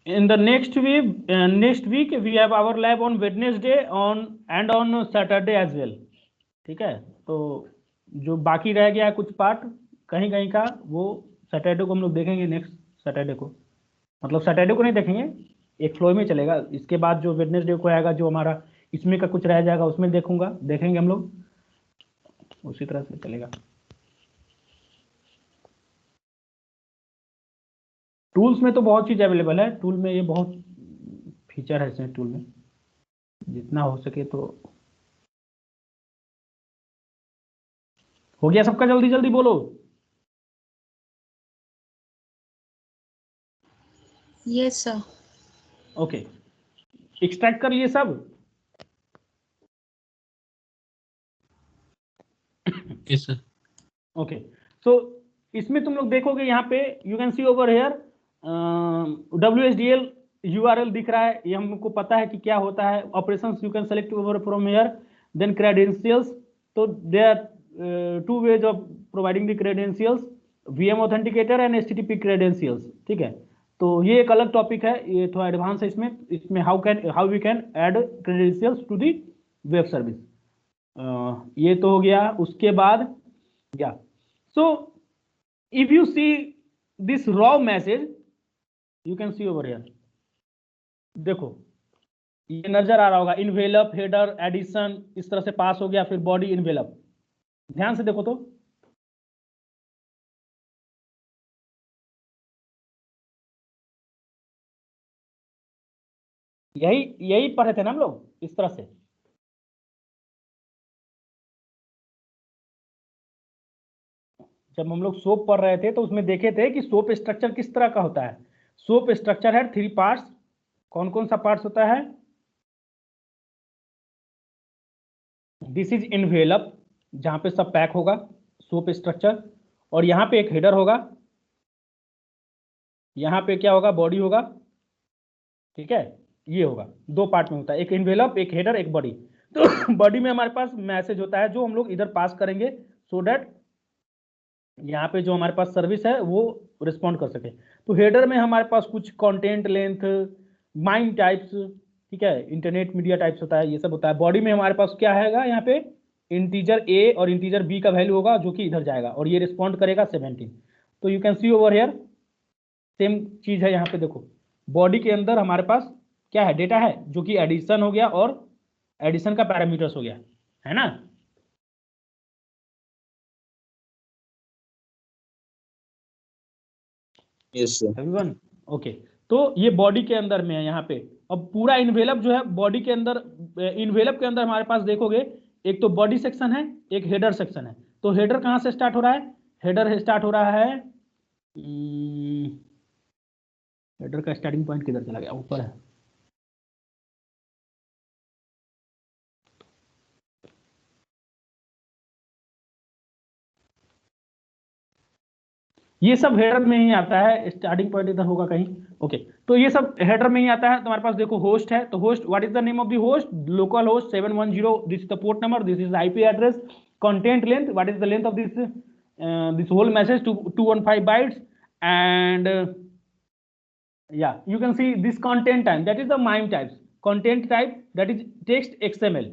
In the next week we have our lab on Wednesday on Saturday as well, ठीक है। तो जो बाकी रह गया कुछ पार्ट कहीं कहीं का, वो सैटरडे को हम लोग देखेंगे, नेक्स्ट सैटरडे को, मतलब सैटरडे को नहीं देखेंगे, एक फ्लो में चलेगा। इसके बाद जो वेडनेसडे को आएगा, जो हमारा इसमें का कुछ रह जाएगा उसमें देखेंगे हम लोग, उसी तरह से चलेगा। टूल्स में तो बहुत चीज़ अवेलेबल है, टूल में ये बहुत फीचर है इसमें, टूल में जितना हो सके तो। हो गया सबका? जल्दी जल्दी बोलो। Yes sir. ओके, एक्सट्रैक्ट कर लिए सब? Yes sir. ओके, सो इसमें तुम लोग देखोगे यहाँ पे you can see over here WSDL URL दिख रहा है, ये हमको पता है कि क्या होता है। Operations you can select over from here, then credentials. तो they are 2 ways of providing the credentials, VM authenticator and HTTP credentials, ठीक है। तो ये एक अलग टॉपिक है, ये थोड़ा एडवांस है। इसमें how we can add credentials to the web service. ये तो हो गया। उसके बाद yeah, so if you see this raw message, you can see over here, देखो ये नजर आ रहा होगा, इन्वेलप, हेडर, एडिशन, इस तरह से पास हो गया, फिर बॉडी इन्वेलप। ध्यान से देखो तो, यही यही पढ़े थे ना हम लोग इस तरह से। जब हम लोग सोप पढ़ रहे थे तो उसमें देखे थे कि सोप स्ट्रक्चर किस तरह का होता है। सोप स्ट्रक्चर है 3 पार्ट्स। कौन कौन सा पार्ट्स होता है? दिस इज इन्वेलप, जहां पे सब पैक होगा, सोप स्ट्रक्चर। और यहाँ पे एक हेडर होगा, यहाँ पे क्या होगा, बॉडी होगा, ठीक है। ये होगा, 2 पार्ट में होता है, एक इन्वेलप, एक हेडर, एक बॉडी। तो बॉडी में हमारे पास मैसेज होता है जो हम लोग इधर पास करेंगे, सो दैट यहाँ पे जो हमारे पास सर्विस है वो रिस्पॉन्ड कर सके। तो हेडर में हमारे पास कुछ कंटेंट लेंथ, माइन टाइप्स, ठीक है, इंटरनेट मीडिया टाइप्स होता है, ये सब होता है। बॉडी में हमारे पास क्या है, यहाँ पे इंटीजर A और इंटीजर B का वैल्यू होगा जो कि इधर जाएगा, और ये रिस्पॉन्ड करेगा 17। तो you can see over here same चीज है यहाँ पे। देखो बॉडी के अंदर हमारे पास क्या है, डेटा है, जो कि एडिशन हो गया और एडिशन का पैरामीटर्स हो गया, है ना। Yes sir. Everyone okay. तो ये बॉडी के अंदर में है यहाँ पे। अब पूरा इन्वेलप जो है बॉडी के अंदर, इन्वेलप के अंदर हमारे पास देखोगे एक तो बॉडी सेक्शन है, एक हेडर सेक्शन है। तो हेडर कहाँ से स्टार्ट हो रहा है? हेडर स्टार्ट हो रहा है, हेडर का स्टार्टिंग पॉइंट किधर चला गया? ऊपर है। ये सब हेडर में ही आता है, स्टार्टिंग पॉइंट इधर होगा कहीं। ओके, तो ये सब हेडर में ही आता है। तुम्हारे पास देखो होस्ट है, तो host, what is the name of the host? Local host 710, this is the port number, this is IP address. Content length, what is the length of this whole message? 215 bytes. And yeah, you can see this content type, that is the MIME types. Content type, that is text XML.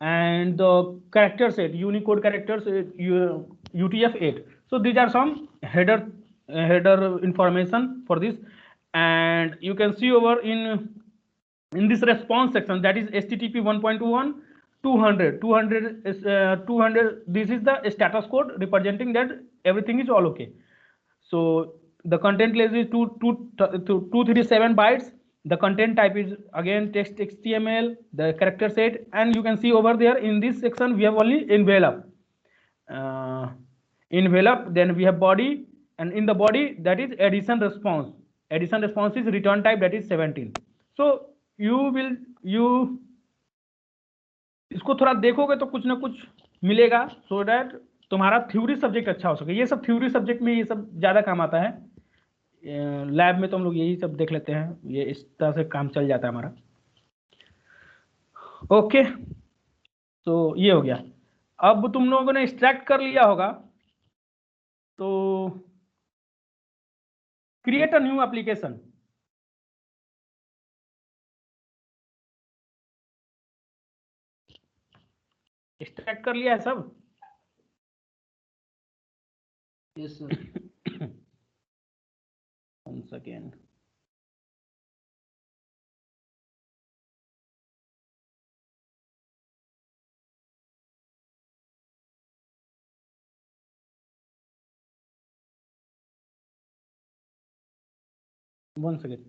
And the character set, Unicode characters, UTF-8. So these are some header information for this. And you can see over in this response section, that is HTTP 1.21 200 this is the status code representing that everything is all okay. So the content length is 237 bytes. The content type is again text HTML, the character set, and you can see over there in this section we have only envelope. Envelope, then we have body, and in the body that is addition response. Addition response is return type, that is 17. So you इसको थोड़ा देखोगे तो कुछ ना कुछ मिलेगा, so that तुम्हारा theory subject अच्छा हो सके। ये सब थ्योरी सब्जेक्ट में ये सब ज्यादा काम आता है। लैब में तो हम लोग यही सब देख लेते हैं, ये इस तरह से काम चल जाता है हमारा। ओके, तो ये हो गया। अब तुम लोगों ने एक्सट्रैक्ट कर लिया होगा, तो create a new application. Extract कर लिया है सब? Yes sir. once again, once again,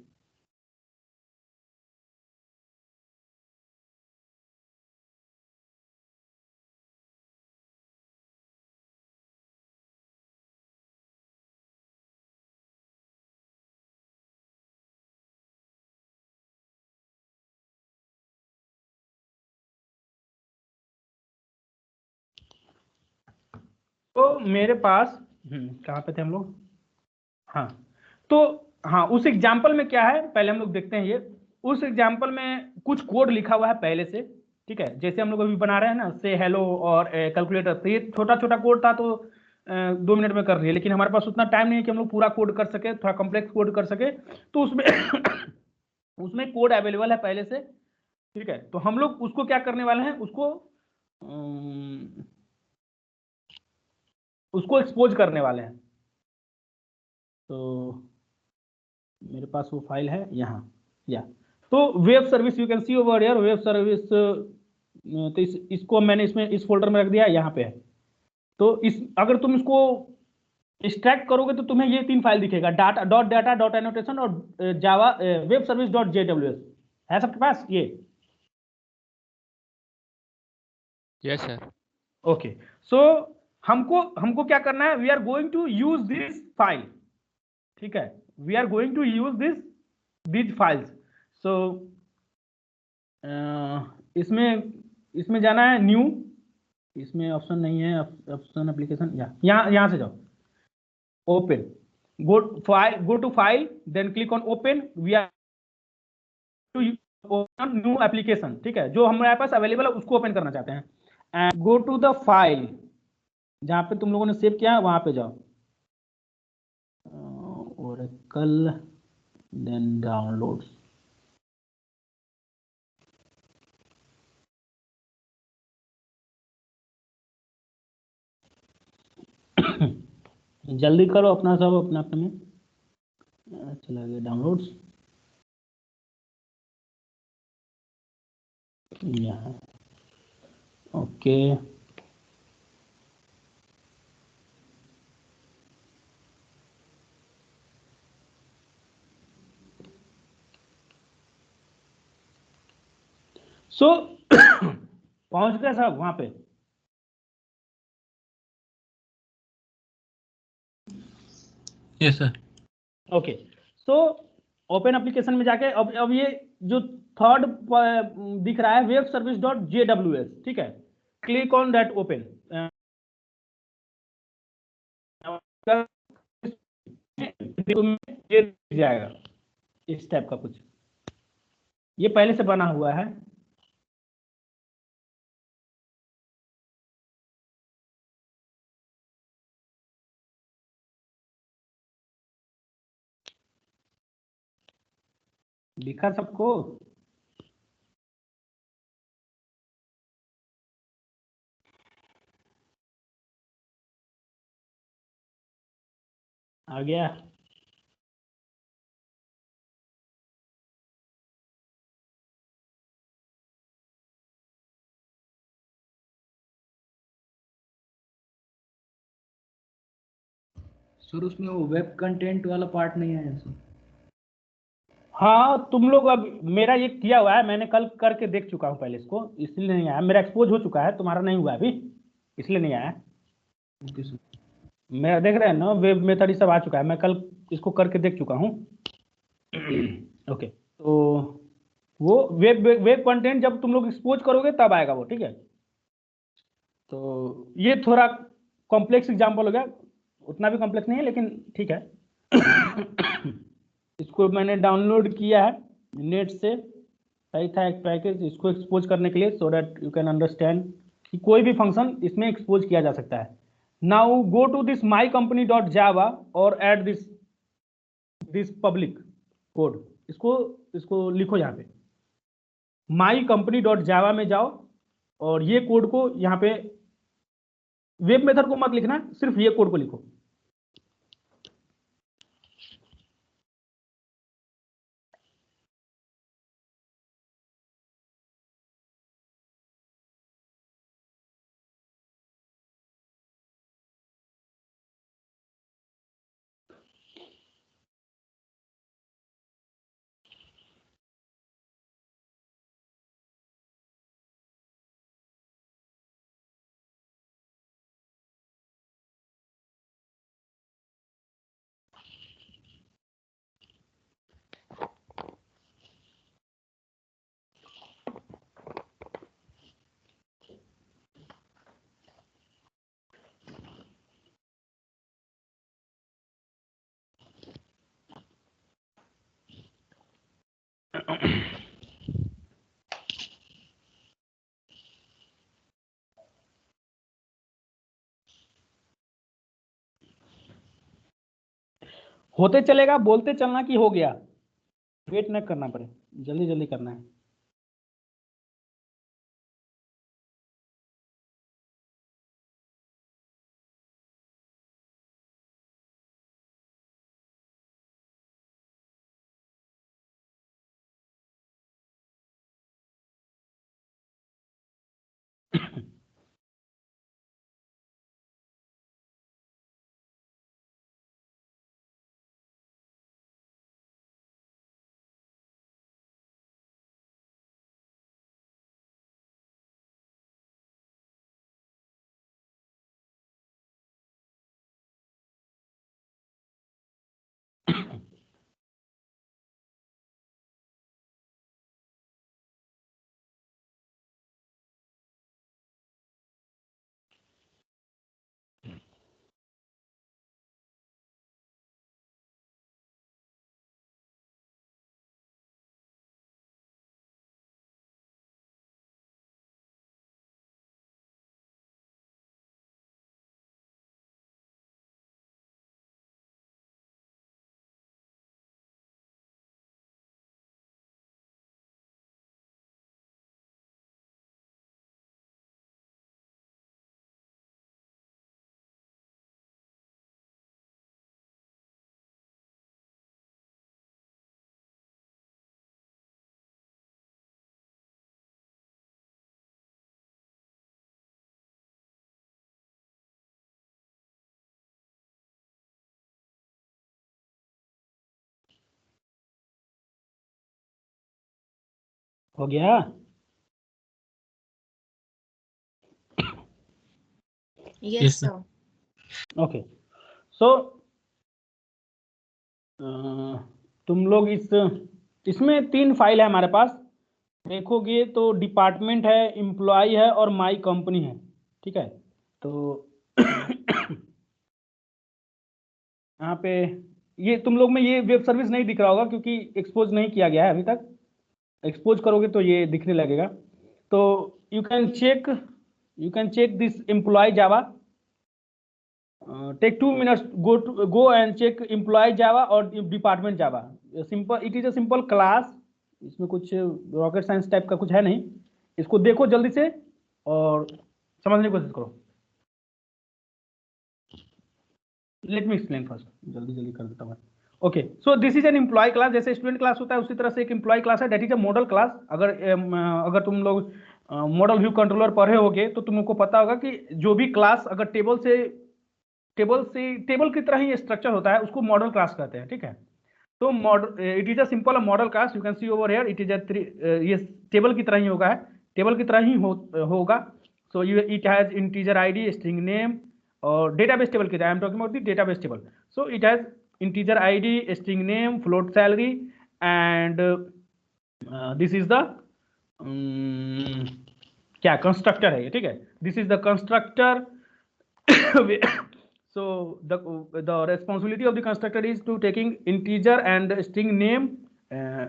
तो मेरे पास कहाँ पे थे हम लोग? हाँ, तो हाँ, उस एग्जाम्पल में क्या है पहले हम लोग देखते हैं। ये उस एग्जाम्पल में कुछ कोड लिखा हुआ है पहले से, ठीक है। जैसे हम लोग अभी बना रहे हैं ना, से हेलो और कैलकुलेटर, तो ये छोटा छोटा कोड था, तो 2 मिनट में कर रही है। लेकिन हमारे पास उतना टाइम नहीं है कि हम लोग पूरा कोड कर सके, थोड़ा कॉम्प्लेक्स कोड कर सके। तो उसमें उसमें कोड अवेलेबल है पहले से, ठीक है। तो हम लोग उसको क्या करने वाले हैं, उसको एक्सपोज करने वाले हैं। तो मेरे पास वो फाइल है यहाँ, या तो web service, you can see over here web service. तो इसको मैंने इसमें इस फोल्डर में रख दिया, यहाँ पे है। तो अगर तुम इसको एक्सट्रैक्ट करोगे तो तुम्हें ये 3 फाइल दिखेगा, डाटा डॉट एनोटेशन और जावा वेब सर्विस डॉट JWS है सबके पास ये? Yes sir. ओके, सो हमको क्या करना है, we are going to use this file, ठीक है। We are going to use this files. So इसमें जाना है न्यू, इसमें ऑप्शन नहीं है, ऑप्शन एप्लीकेशन, यहाँ से जाओ, open, go to file, then click on open. We are to open new application, ठीक है। जो हमारे पास अवेलेबल है उसको ओपन करना चाहते हैं। And go to the file, जहाँ पे तुम लोगों ने सेव किया है वहां पे जाओ, Oracle, then downloads। जल्दी करो अपना सब अपने अपने में। चला गया डाउनलोड्स, यहाँ, ओके। सो पहुंच गए साहब वहां पे? Yes sir. Okay, so open application में जाके अब ये जो थर्ड दिख रहा है वेब सर्विस डॉट JWS, ठीक है, क्लिक ऑन दैट ओपन। ये जाएगा इस टाइप का कुछ, ये पहले से बना हुआ है। दिखा सबको? आ गया? सर उसमें वो वेब कंटेंट वाला पार्ट नहीं आया सर। हाँ, तुम लोग अब मेरा ये किया हुआ है, मैंने कल करके देख चुका हूँ पहले इसको, इसलिए नहीं आया। मेरा एक्सपोज हो चुका है, तुम्हारा नहीं हुआ अभी, इसलिए नहीं आया। Okay sir. मेरा देख रहे हैं ना, वेब मेथड ये सब आ चुका है, मैं कल इसको करके देख चुका हूँ। ओके, तो वो वेब कंटेंट जब तुम लोग एक्सपोज करोगे तब आएगा वो, ठीक है। तो ये थोड़ा कॉम्प्लेक्स एग्जाम्पल हो गया, उतना भी कॉम्प्लेक्स नहीं है लेकिन ठीक है। इसको मैंने डाउनलोड किया है नेट से, सही था एक पैकेज इसको एक्सपोज करने के लिए, सो दैट यू कैन अंडरस्टैंड कि कोई भी फंक्शन इसमें एक्सपोज किया जा सकता है। Now go to this my company dot java और ऐड दिस पब्लिक कोड, इसको इसको लिखो यहाँ पे, माई कंपनी डॉट जावा में जाओ और ये कोड को यहाँ पे, वेब मेथड को मत लिखना, सिर्फ ये कोड को लिखो। होते चलेगा, बोलते चलना कि हो गया, वेट न करना पड़े, जल्दी जल्दी करना है। हो गया? Yes, Yes, sir. Okay so तुम लोग इसमें 3 फाइल है हमारे पास, देखोगे तो डिपार्टमेंट है, एम्प्लॉय है और माई कंपनी है, ठीक है। तो यहाँ पे ये तुम लोग में ये वेब सर्विस नहीं दिख रहा होगा क्योंकि एक्सपोज नहीं किया गया है अभी तक। एक्सपोज करोगे तो ये दिखने लगेगा। तो you can check this employee Java, take 2 minutes, go and check employee Java और department Java. Simple, it is a simple class, इसमें कुछ रॉकेट साइंस टाइप का कुछ है नहीं। इसको देखो जल्दी से और समझने की कोशिश करो। लेट मी एक्सप्लेन फर्स्ट, जल्दी कर देता हूँ। Okay, so this is N employee class. जैसे स्टूडेंट क्लास होता है उसी तरह से एक एम्प्लॉय क्लास है, that is a model class. अगर तुम लोग मॉडल व्यू कंट्रोलर पढ़े होगे तो तुमको पता होगा कि जो भी क्लास अगर टेबल की तरह ही स्ट्रक्चर होता है उसको मॉडल क्लास कहते हैं, ठीक है। तो model, it is a simple model class, you can see over here, it is ये टेबल की तरह ही होगा, टेबल की तरह ही होगा। So it has integer ID, string name और डेटाबेस टेबल की तरह। I am talking about the database table. So it has integer ID, string name, float salary and this is the क्या कंस्ट्रक्टर है ये, ठीक है। This is the constructor. So the responsibility of the constructor is to taking integer and string name,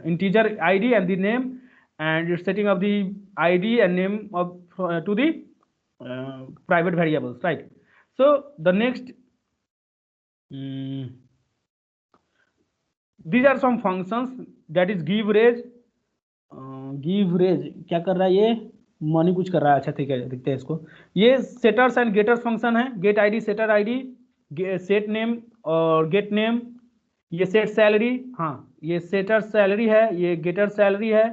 integer ID and the name, and setting of the ID and name of to the private variables, right? So the next, these are some functions, that is give raise, क्या कर रहा है ये, money कुछ कर रहा है। अच्छा ठीक है, देखते हैं इसको। ये सेटर्स एंड गेटर्स फंक्शन है, get ID, setter ID, set name और गेट नेम। ये सेट सैलरी, हाँ ये सेटर सैलरी है, ये गेटर सैलरी है।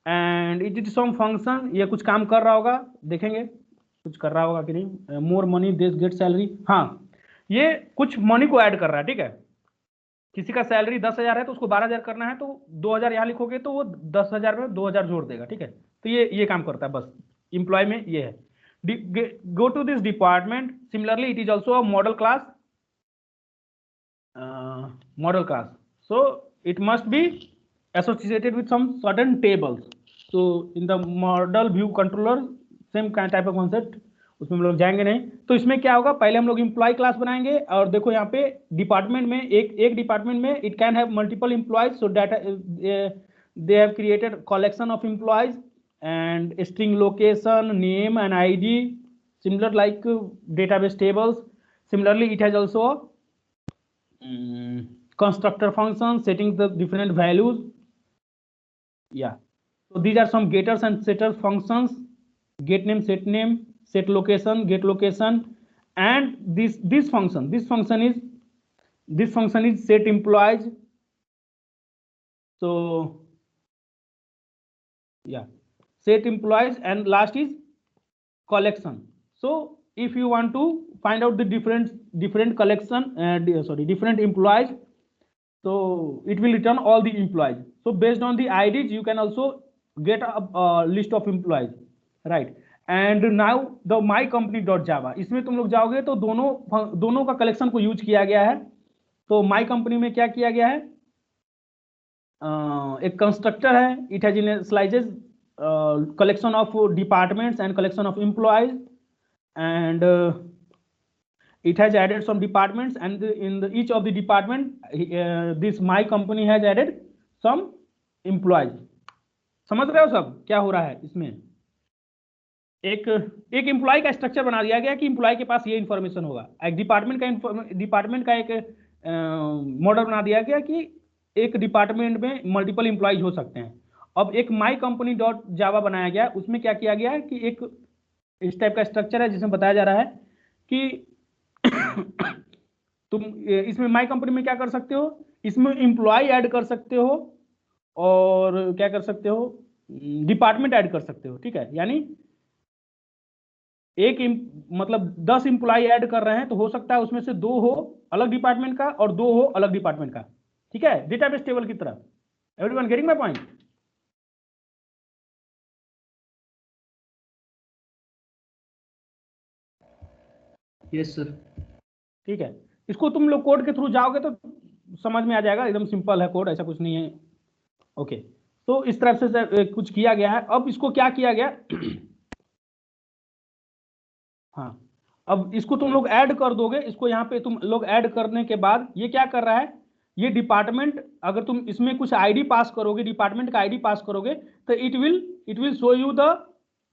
And it is some function, ये कुछ काम कर रहा होगा, देखेंगे कुछ कर रहा होगा कि नहीं। More money this get salary, हाँ ये कुछ मनी को ऐड कर रहा है, ठीक है। किसी का सैलरी 10,000 है तो उसको 12,000 करना है, तो 2,000 यहाँ लिखोगे तो वो 10,000 में 2,000 जोड़ देगा, ठीक है। तो ये काम करता है बस, इंप्लॉय में ये है। Go to this department, similarly it is also a model class, so it must be associated with some certain tables. So in the model view controller same type of concept, उसमें हम लोग जाएंगे नहीं। तो इसमें क्या होगा, पहले हम लोग एम्प्लॉय क्लास बनाएंगे और देखो यहाँ पे डिपार्टमेंट में एक डिपार्टमेंट में it can have multiple employees, so data they have created collection of employees and string location, name and ID, similar like database tables. Similarly it has also constructor function setting the different values. Yeah, so these are some getters and setters functions, get name, set location, get location, and this function is set employees. So yeah, set employees, and last is collection. So if you want to find out the different collection, different employees, so it will return all the employees. So based on the IDs you can also get a list of employees, right? And now the my company dot java, इसमें तुम लोग जाओगे तो दोनों का collection को use किया गया है। तो माई कंपनी में क्या किया गया है, एक कंस्ट्रक्टर है, it has initialises collection of departments and collection of employees, and it has added some departments, and in each of the department this my company has added some employees. समझ रहे हो सब क्या हो रहा है इसमें? एक एम्प्लॉय का स्ट्रक्चर बना दिया गया कि एम्प्लॉय के पास ये इंफॉर्मेशन होगा। एक डिपार्टमेंट का एक मॉडल बना दिया गया कि एक डिपार्टमेंट में मल्टीपल एम्प्लॉयज हो सकते हैं। अब एक माई कंपनी डॉट जावा बनाया गया, उसमें क्या किया गया है कि एक इस टाइप का स्ट्रक्चर है जिसमें बताया जा रहा है कि तुम इसमें माई कंपनी में क्या कर सकते हो, इसमें एम्प्लॉय ऐड कर सकते हो और क्या कर सकते हो, डिपार्टमेंट ऐड कर सकते हो, ठीक है। यानी मतलब 10 एम्प्लॉय ऐड कर रहे हैं तो हो सकता है उसमें से 2 हो अलग डिपार्टमेंट का और 2 हो अलग डिपार्टमेंट का, ठीक है, डेटाबेस टेबल की तरह। Everyone getting my point? Yes sir. ठीक है, इसको तुम लोग कोड के थ्रू जाओगे तो समझ में आ जाएगा, एकदम सिंपल है कोड, ऐसा कुछ नहीं है। ओके, तो इस तरह से कुछ किया गया है। अब इसको क्या किया गया हाँ, अब इसको तुम लोग ऐड कर दोगे, इसको यहाँ पे तुम लोग ऐड करने के बाद ये क्या कर रहा है, ये डिपार्टमेंट, अगर तुम इसमें कुछ आईडी पास करोगे, डिपार्टमेंट का आईडी पास करोगे, तो it will show you the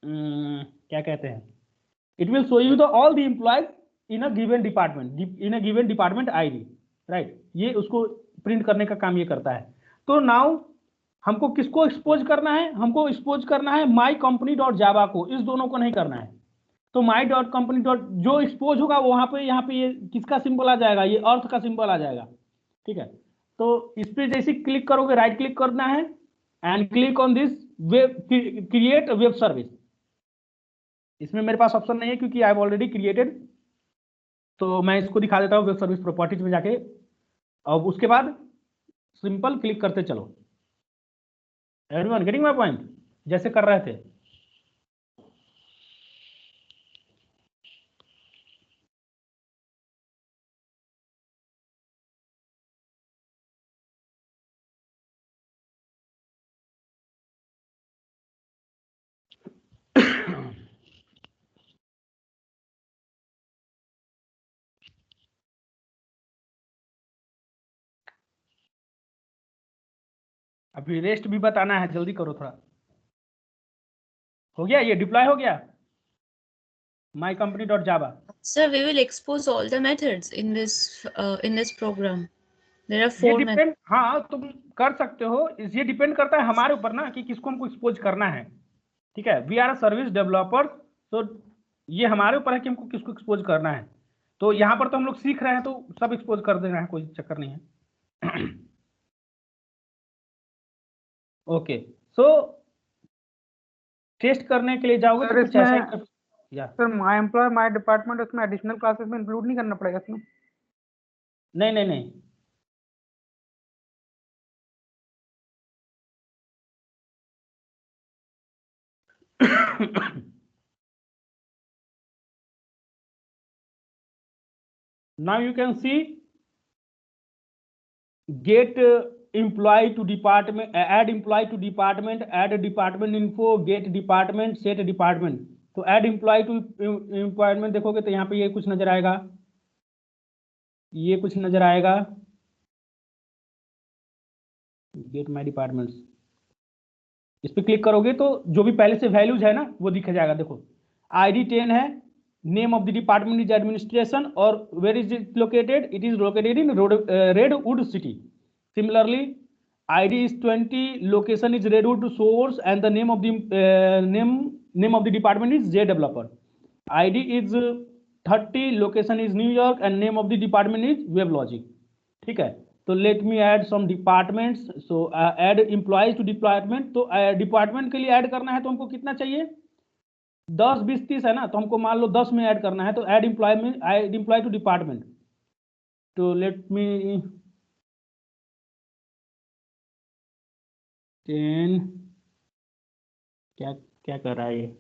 क्या कहते हैं, it will show you the all the employees in a given department, in a given department ID, right. ये उसको प्रिंट करने का काम ये करता है। तो नाउ हमको किसको एक्सपोज करना है, हमको एक्सपोज करना है माई कंपनी डॉट जावा को, इस दोनों को नहीं करना है। तो माई डॉट कंपनी डॉट जो एक्सपोज होगा वहां पे, यहाँ पे ये किसका सिंबल आ जाएगा, ये अर्थ का सिंबल आ जाएगा। ठीक है, तो इस पे जैसे क्लिक करोगे, राइट क्लिक करना है and click on this web, create web service. इसमें मेरे पास ऑप्शन नहीं है क्योंकि आई हैव ऑलरेडी क्रिएटेड, तो मैं इसको दिखा देता हूँ वेब सर्विस प्रॉपर्टीज में जाके। अब उसके बाद सिंपल क्लिक करते चलो। एवरीवन गेटिंग माय पॉइंट, जैसे कर रहे थे। अभी रेस्ट भी बताना है, जल्दी करो थोड़ा। हो गया, ये डिप्लॉय हो गया माई company dot Java. Sir, we will expose all the methods in this program. There are ये 4 methods. डिपेंड, हाँ तुम कर सकते हो, ये डिपेंड करता है हमारे ऊपर ना कि किसको हमको एक्सपोज करना है। ठीक है, we are a service developer, तो ये हमारे ऊपर है कि हमको किसको एक्सपोज करना है। तो यहाँ पर तो हम लोग सीख रहे हैं, तो सब एक्सपोज कर देना है, कोई चक्कर नहीं है। ओके, सो टेस्ट करने के लिए जाओगे सर तो कुछ ऐसा ही इसमें, या sir my employee my department उसमें एडिशनल क्लासेस में इंक्लूड नहीं करना पड़ेगा इसमें? नहीं नहीं नहीं, now you can see get employee to department, add employee to department, add a department info, get department, set department। तो add employee to department देखोगे तो यहाँ पे ये कुछ नजर आएगा, ये कुछ नजर आएगा, गेट माई डिपार्टमेंट्स, इस पे क्लिक करोगे तो जो भी पहले से वैल्यूज है ना वो दिख जाएगा। देखो ID 10 है, name of the department is administration, और where is it located, it is located in Redwood City. Similarly ID is 20, location is Redwood source, and the name of the name of the department is J developer. ID is 30, location is New York, and name of the department is WebLogic। ठीक है, तो let me add some departments, so add employees to department. तो department के लिए add करना है तो हमको कितना चाहिए, 10 20 30 है ना, तो हमको मान लो 10 में ऐड करना है, तो ऐड एम्प्लॉय में ऐड एम्प्लॉय टू डिपार्टमेंट। तो लेट मी 10, क्या क्या कर रहा है ये,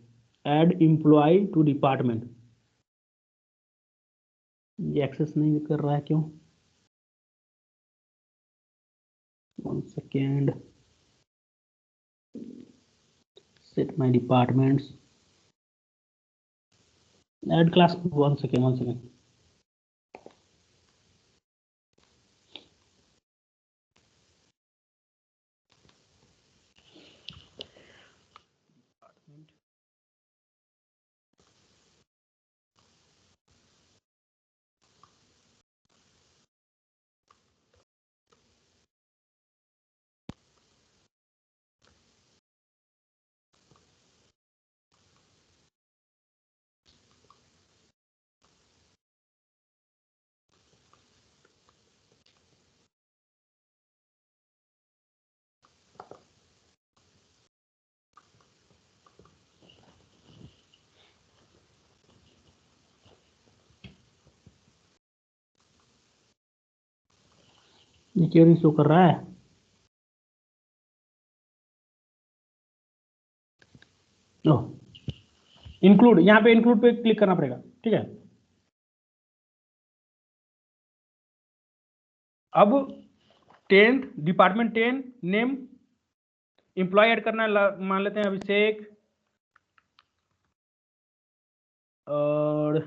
ऐड एम्प्लॉय टू डिपार्टमेंट, ये एक्सेस नहीं कर रहा है क्यों, 1 second, set my departments, add class, 1 second। ये क्यों नहीं शो कर रहा है, इंक्लूड, यहाँ पे इंक्लूड पे क्लिक करना पड़ेगा। ठीक है, अब 10th department 10 name employ add करना है, मान लेते हैं अभिषेक, और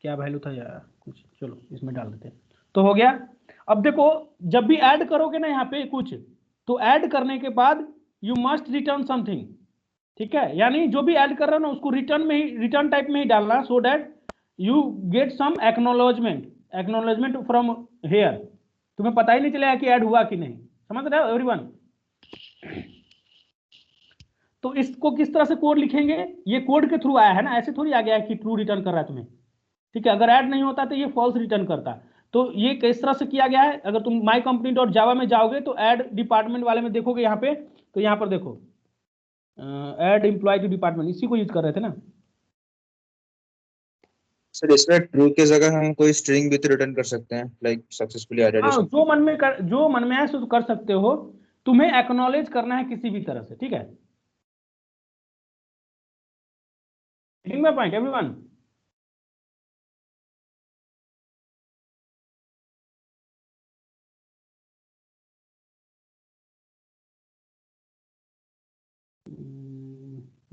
क्या वैल्यू था यार कुछ, चलो इसमें डाल देते हैं, तो हो गया। अब देखो जब भी ऐड करोगे ना यहाँ पे कुछ, तो ऐड करने के बाद यू मस्ट रिटर्न समथिंग, ठीक है, यानी जो भी ऐड कर रहा है ना उसको रिटर्न में ही, रिटर्न टाइप में ही डालना, so that you get some acknowledgement from here, तुम्हें पता ही नहीं चलेगा कि ऐड हुआ कि नहीं, समझ रहे हो एवरीवन। तो इसको किस तरह से कोड लिखेंगे, ये कोड के थ्रू आया है ना, ऐसे थोड़ी आ गया है कि ट्रू रिटर्न कर रहा है तुम्हें, ठीक है, अगर ऐड नहीं होता तो ये फॉल्स रिटर्न करता। तो ये किस तरह से किया गया है, अगर तुम माई कंपनी डॉट जावा में जाओगे तो ऐड डिपार्टमेंट वाले में देखोगे यहाँ पे, तो यहाँ पर देखो ऐड एम्प्लॉय टू डिपार्टमेंट, इसी को यूज कर रहे थे ना। सर इसमें ट्रू की जगह हम कोई स्ट्रिंग भी तो रिटर्न कर सकते हैं, लाइक सक्सेसफुली एडेड। हाँ, जो मन में है सो कर सकते हो, तुम्हें एक्नॉलेज करना है किसी भी तरह से, ठीक है, point everyone.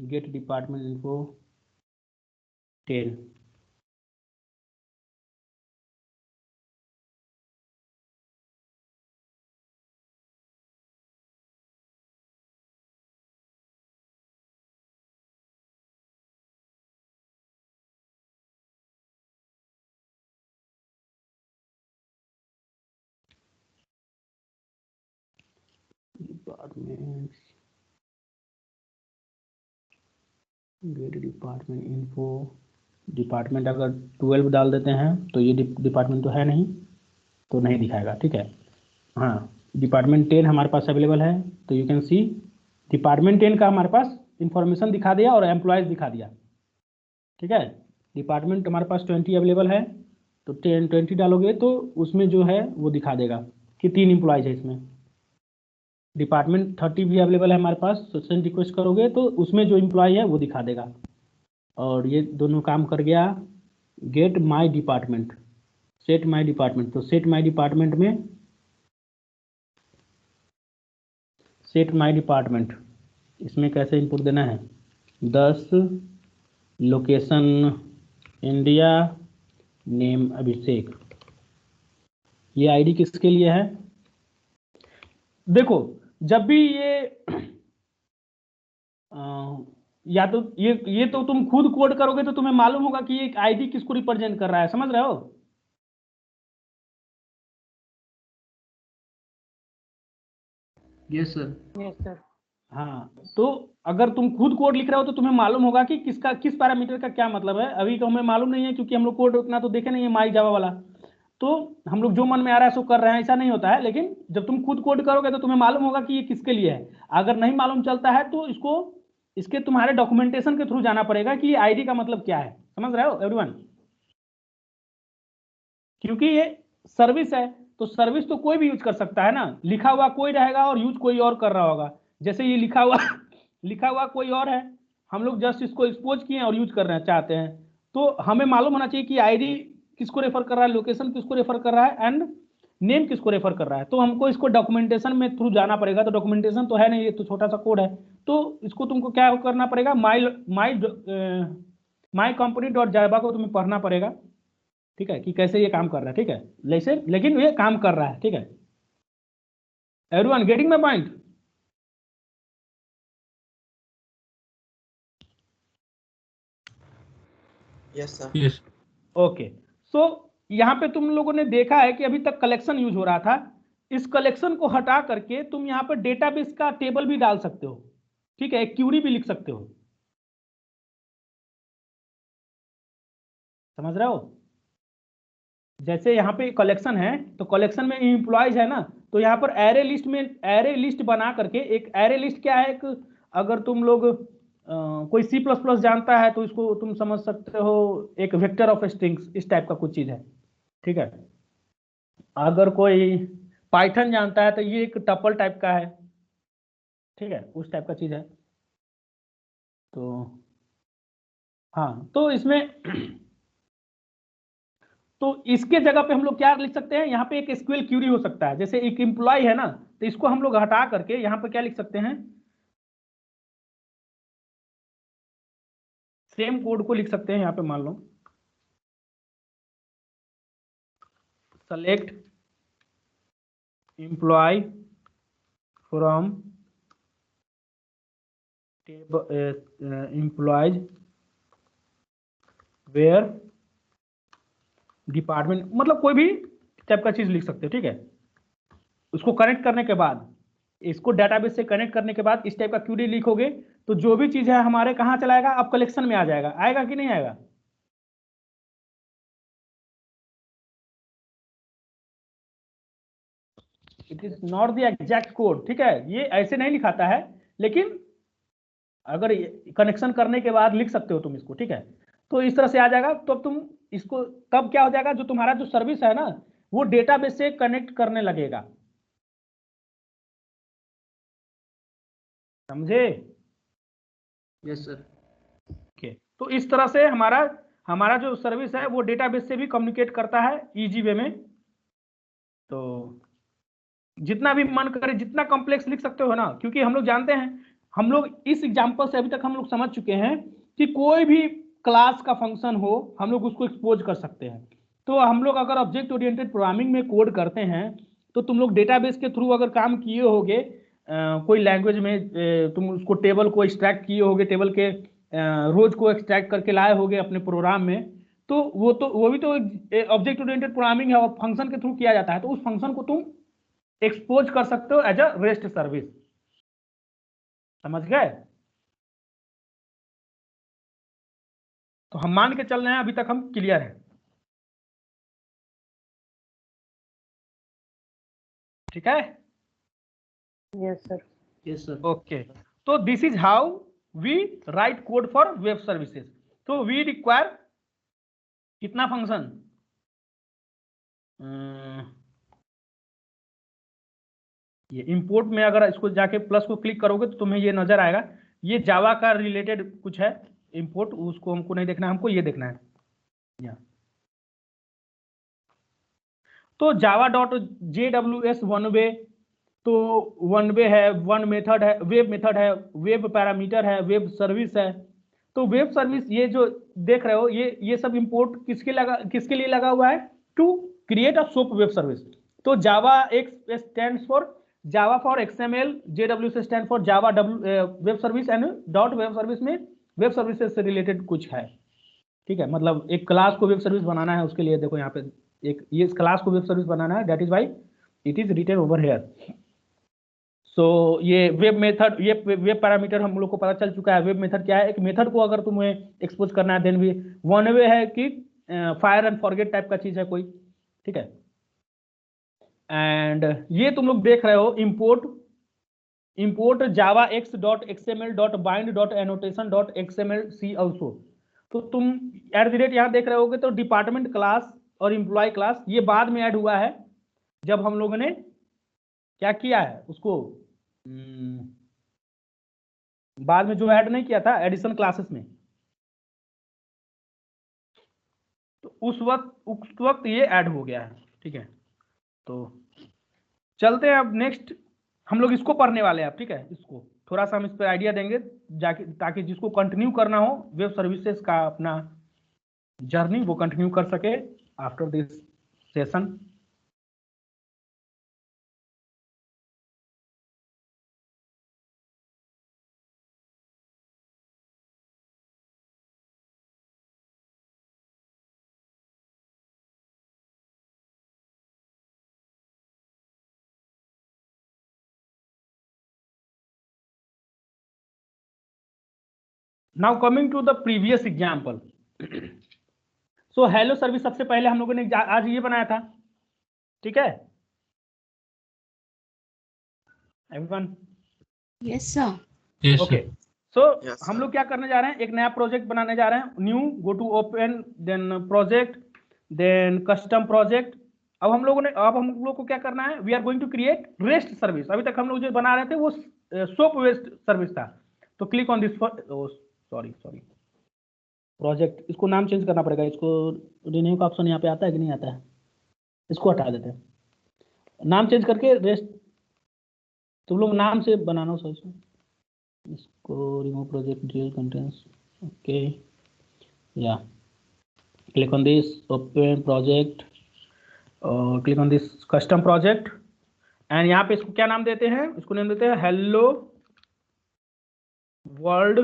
Get department info 10, department get department info, department अगर 12 डाल देते हैं तो ये डिपार्टमेंट तो है नहीं, तो नहीं दिखाएगा, ठीक है। हाँ, डिपार्टमेंट 10 हमारे पास अवेलेबल है, तो यू कैन सी डिपार्टमेंट 10 का हमारे पास इंफॉर्मेशन दिखा दिया और एम्प्लॉयज दिखा दिया, ठीक है। डिपार्टमेंट हमारे पास 20 अवेलेबल है, तो 20 डालोगे तो उसमें जो है वो दिखा देगा कि 3 एम्प्लॉयज है इसमें। डिपार्टमेंट 30 भी अवेलेबल है हमारे पास, तो सेंड रिक्वेस्ट करोगे तो उसमें जो एम्प्लॉय है वो दिखा देगा। और ये दोनों काम कर गया। Get my department, set my department, तो सेट माई डिपार्टमेंट में सेट माई डिपार्टमेंट, इसमें कैसे इनपुट देना है, 10, लोकेशन इंडिया, नेम अभिषेक। ये आईडी किसके लिए है, देखो जब भी ये या तो ये तो तुम खुद कोड करोगे तो तुम्हें मालूम होगा कि ये आईडी किसको रिप्रेजेंट कर रहा है, समझ रहे हो। Yes sir. हाँ, तो अगर तुम खुद कोड लिख रहे हो तो तुम्हें मालूम होगा कि किस पैरामीटर का क्या मतलब है। अभी तो हमें मालूम नहीं है क्योंकि हम लोग कोड उतना तो देखे नहीं है माई जावा वाला, तो हम लोग जो मन में आ रहा है सो कर रहे हैं, ऐसा नहीं होता है। लेकिन जब तुम खुद कोड करोगे तो तुम्हें मालूम होगा कि ये किसके लिए है। अगर नहीं मालूम चलता है तो इसके तुम्हारे डॉक्यूमेंटेशन के थ्रू जाना पड़ेगा कि आईडी का मतलब क्या है, समझ रहे हो एवरीवन। क्योंकि ये सर्विस है, तो सर्विस तो कोई भी यूज कर सकता है ना, लिखा हुआ कोई रहेगा और यूज कोई और कर रहा होगा। जैसे ये लिखा हुआ कोई और है, हम लोग जस्ट इसको एक्सपोज किए और यूज करना चाहते हैं, तो हमें मालूम होना चाहिए कि आईडी किसको रेफर कर रहा है, लोकेशन किसको रेफर कर रहा है, एंड नेम किसको रेफर कर रहा है। तो हमको इसको डॉक्यूमेंटेशन में थ्रू जाना पड़ेगा। तो डॉक्यूमेंटेशन तो है नहीं, ये तो छोटा सा कोड है, तो इसको तुमको क्या करना पड़ेगा, माई कंपनी डॉट जावा को तुम्हें पढ़ना पड़ेगा, ठीक है, कि कैसे ये काम कर रहा है, ठीक है, लेकिन ये काम कर रहा है, ठीक है। Everyone getting my point. Yes sir. Yes. Okay, so यहाँ पे तुम लोगों ने देखा है कि अभी तक कलेक्शन यूज हो रहा था। इस कलेक्शन को हटा करके तुम यहाँ पर डेटाबेस का टेबल भी डाल सकते हो, ठीक है, एक क्यूरी भी लिख सकते हो, समझ रहे हो। जैसे यहाँ पे कलेक्शन है, तो कलेक्शन में एम्प्लॉयज है ना, तो यहाँ पर एरे लिस्ट बना करके, एक एरे लिस्ट क्या है, एक अगर तुम लोग कोई C++ जानता है तो इसको तुम समझ सकते हो, एक वेक्टर ऑफ स्ट्रिंग्स इस टाइप का कुछ चीज है, ठीक है। अगर कोई पाइथन जानता है तो ये एक टपल टाइप का है, ठीक है, उस टाइप का चीज है। तो हाँ, तो इसमें तो इसके जगह पे हम लोग क्या लिख सकते हैं, यहाँ पे एक एसक्यूएल क्यूरी हो सकता है, जैसे एक एम्प्लॉय है ना, तो इसको हम लोग हटा करके यहाँ पे क्या लिख सकते हैं, सेम कोड को लिख सकते हैं। यहाँ पे मान लो select employee from employees where department, मतलब कोई भी टाइप का चीज लिख सकते हैं, ठीक है। उसको कनेक्ट करने के बाद, इसको डेटाबेस से कनेक्ट करने के बाद इस टाइप का क्यूरी लिखोगे तो जो भी चीज है हमारे कहाँ चला जाएगा, अब कलेक्शन में आ जाएगा। आएगा कि नहीं आएगा? It is not the exact code, ठीक है, ये ऐसे नहीं लिखाता है, लेकिन अगर कनेक्शन करने के बाद लिख सकते हो तुम इसको, ठीक है। तो इस तरह से आ जाएगा। तो अब तुम इसको, तब क्या हो जाएगा, जो तुम्हारा जो सर्विस है ना, वो डेटाबेस से कनेक्ट करने लगेगा, समझे? Yes sir. ओके, तो इस तरह से हमारा हमारा जो सर्विस है वो डेटाबेस से भी कम्युनिकेट करता है इजी वे में। तो जितना भी मन करे जितना कॉम्प्लेक्स लिख सकते हो ना, क्योंकि हम लोग जानते हैं, हम लोग इस एग्जांपल से अभी तक हम लोग समझ चुके हैं कि कोई भी क्लास का फंक्शन हो हम लोग उसको एक्सपोज कर सकते हैं। तो हम लोग अगर ऑब्जेक्ट ओरिएंटेड प्रोग्रामिंग में कोड करते हैं तो तुम लोग डेटाबेस के थ्रू अगर काम किए होगे, कोई लैंग्वेज में तुम उसको टेबल को एक्सट्रैक्ट किए होगे, टेबल के रोज को एक्सट्रैक्ट करके लाए होगे अपने प्रोग्राम में, तो वो भी तो ऑब्जेक्ट ओरिएंटेड प्रोग्रामिंग है और फंक्शन के थ्रू किया जाता है। तो उस फंक्शन को तुम एक्सपोज कर सकते हो एज अ रेस्ट सर्विस, समझ गए? तो हम मान के चल रहे हैं अभी तक हम क्लियर हैं, ठीक है? Yes sir. Yes sir. Okay, तो this is how we write code for web services. तो वी रिक्वायर कितना फंक्शन, ये इंपोर्ट में अगर इसको जाके प्लस को क्लिक करोगे तो तुम्हें ये नजर आएगा, ये जावा का रिलेटेड कुछ है इंपोर्ट, उसको हमको नहीं देखना है, हमको ये देखना है यहाँ। तो Java dot JWS one way, तो वन वे है, वन मेथड है, वेब मेथड है, वेब पैरामीटर है, वेब सर्विस है। तो वेब सर्विस ये जो देख रहे हो, ये सब इंपोर्ट किसके लिए लगा हुआ है, to create a SOAP web service. तो Java X stands for Java for XML, JWS stand for Java web service, and dot web service में वेब सर्विसेज से रिलेटेड कुछ है, ठीक है। मतलब एक क्लास को वेब सर्विस बनाना है, उसके लिए देखो यहाँ पे एक ये क्लास को वेब सर्विस बनाना है, that is why it is written over here. So ये वेब मेथड, ये वेब पैरामीटर हम लोग को पता चल चुका है। वेब मेथड क्या है, एक मेथड को अगर तुम्हें एक्सपोज करना है, देन भी वन वे है कि फायर एंड फॉरगेट टाइप का चीज है कोई, ठीक है। एंड ये तुम लोग देख रहे हो import Java X dot XML dot bind dot annotation dot XML सी ऑल्सो। तो तुम @ यहाँ देख रहे होगे, तो डिपार्टमेंट क्लास और एम्प्लॉय क्लास ये बाद में ऐड हुआ है, जब हम लोगों ने क्या किया है उसको बाद में जो ऐड नहीं किया था एडिशन क्लासेस में, तो उस वक्त ये ऐड हो गया है, ठीक है। तो चलते हैं अब नेक्स्ट, हम लोग इसको पढ़ने वाले हैं अब, ठीक है। इसको थोड़ा सा हम इस पर आइडिया देंगे जाके, ताकि जिसको कंटिन्यू करना हो वेब सर्विसेज का अपना जर्नी, वो कंटिन्यू कर सके after this session. Now coming to the previous example. So hello service सबसे पहले हम लोगों ने आज ये बनाया था, ठीक है everyone? Yes, sir. Yes okay, sir. So Yes, हम sir. लोग क्या करने जा रहे हैं, एक नया प्रोजेक्ट बनाने जा रहे हैं। New, go to open, then project, then custom project. अब हम लोग को क्या करना है, we are going to create rest service. अभी तक हम लोग जो बना रहे थे वो सोप वेस्ट सर्विस था। तो click on this, sorry project, इसको नाम चेंज करना पड़ेगा। इसको रिन्यू का ऑप्शन यहाँ पे आता है कि नहीं आता है? इसको हटा देते हैं, नाम चेंज करके रेस्ट, तुम लोग नाम से बनाना सोच। इसको remove project detail contents, okay, या click on this open project, click on this custom project and यहाँ पे इसको क्या नाम देते हैं? इसको नाम देते हैं हेलो वर्ल्ड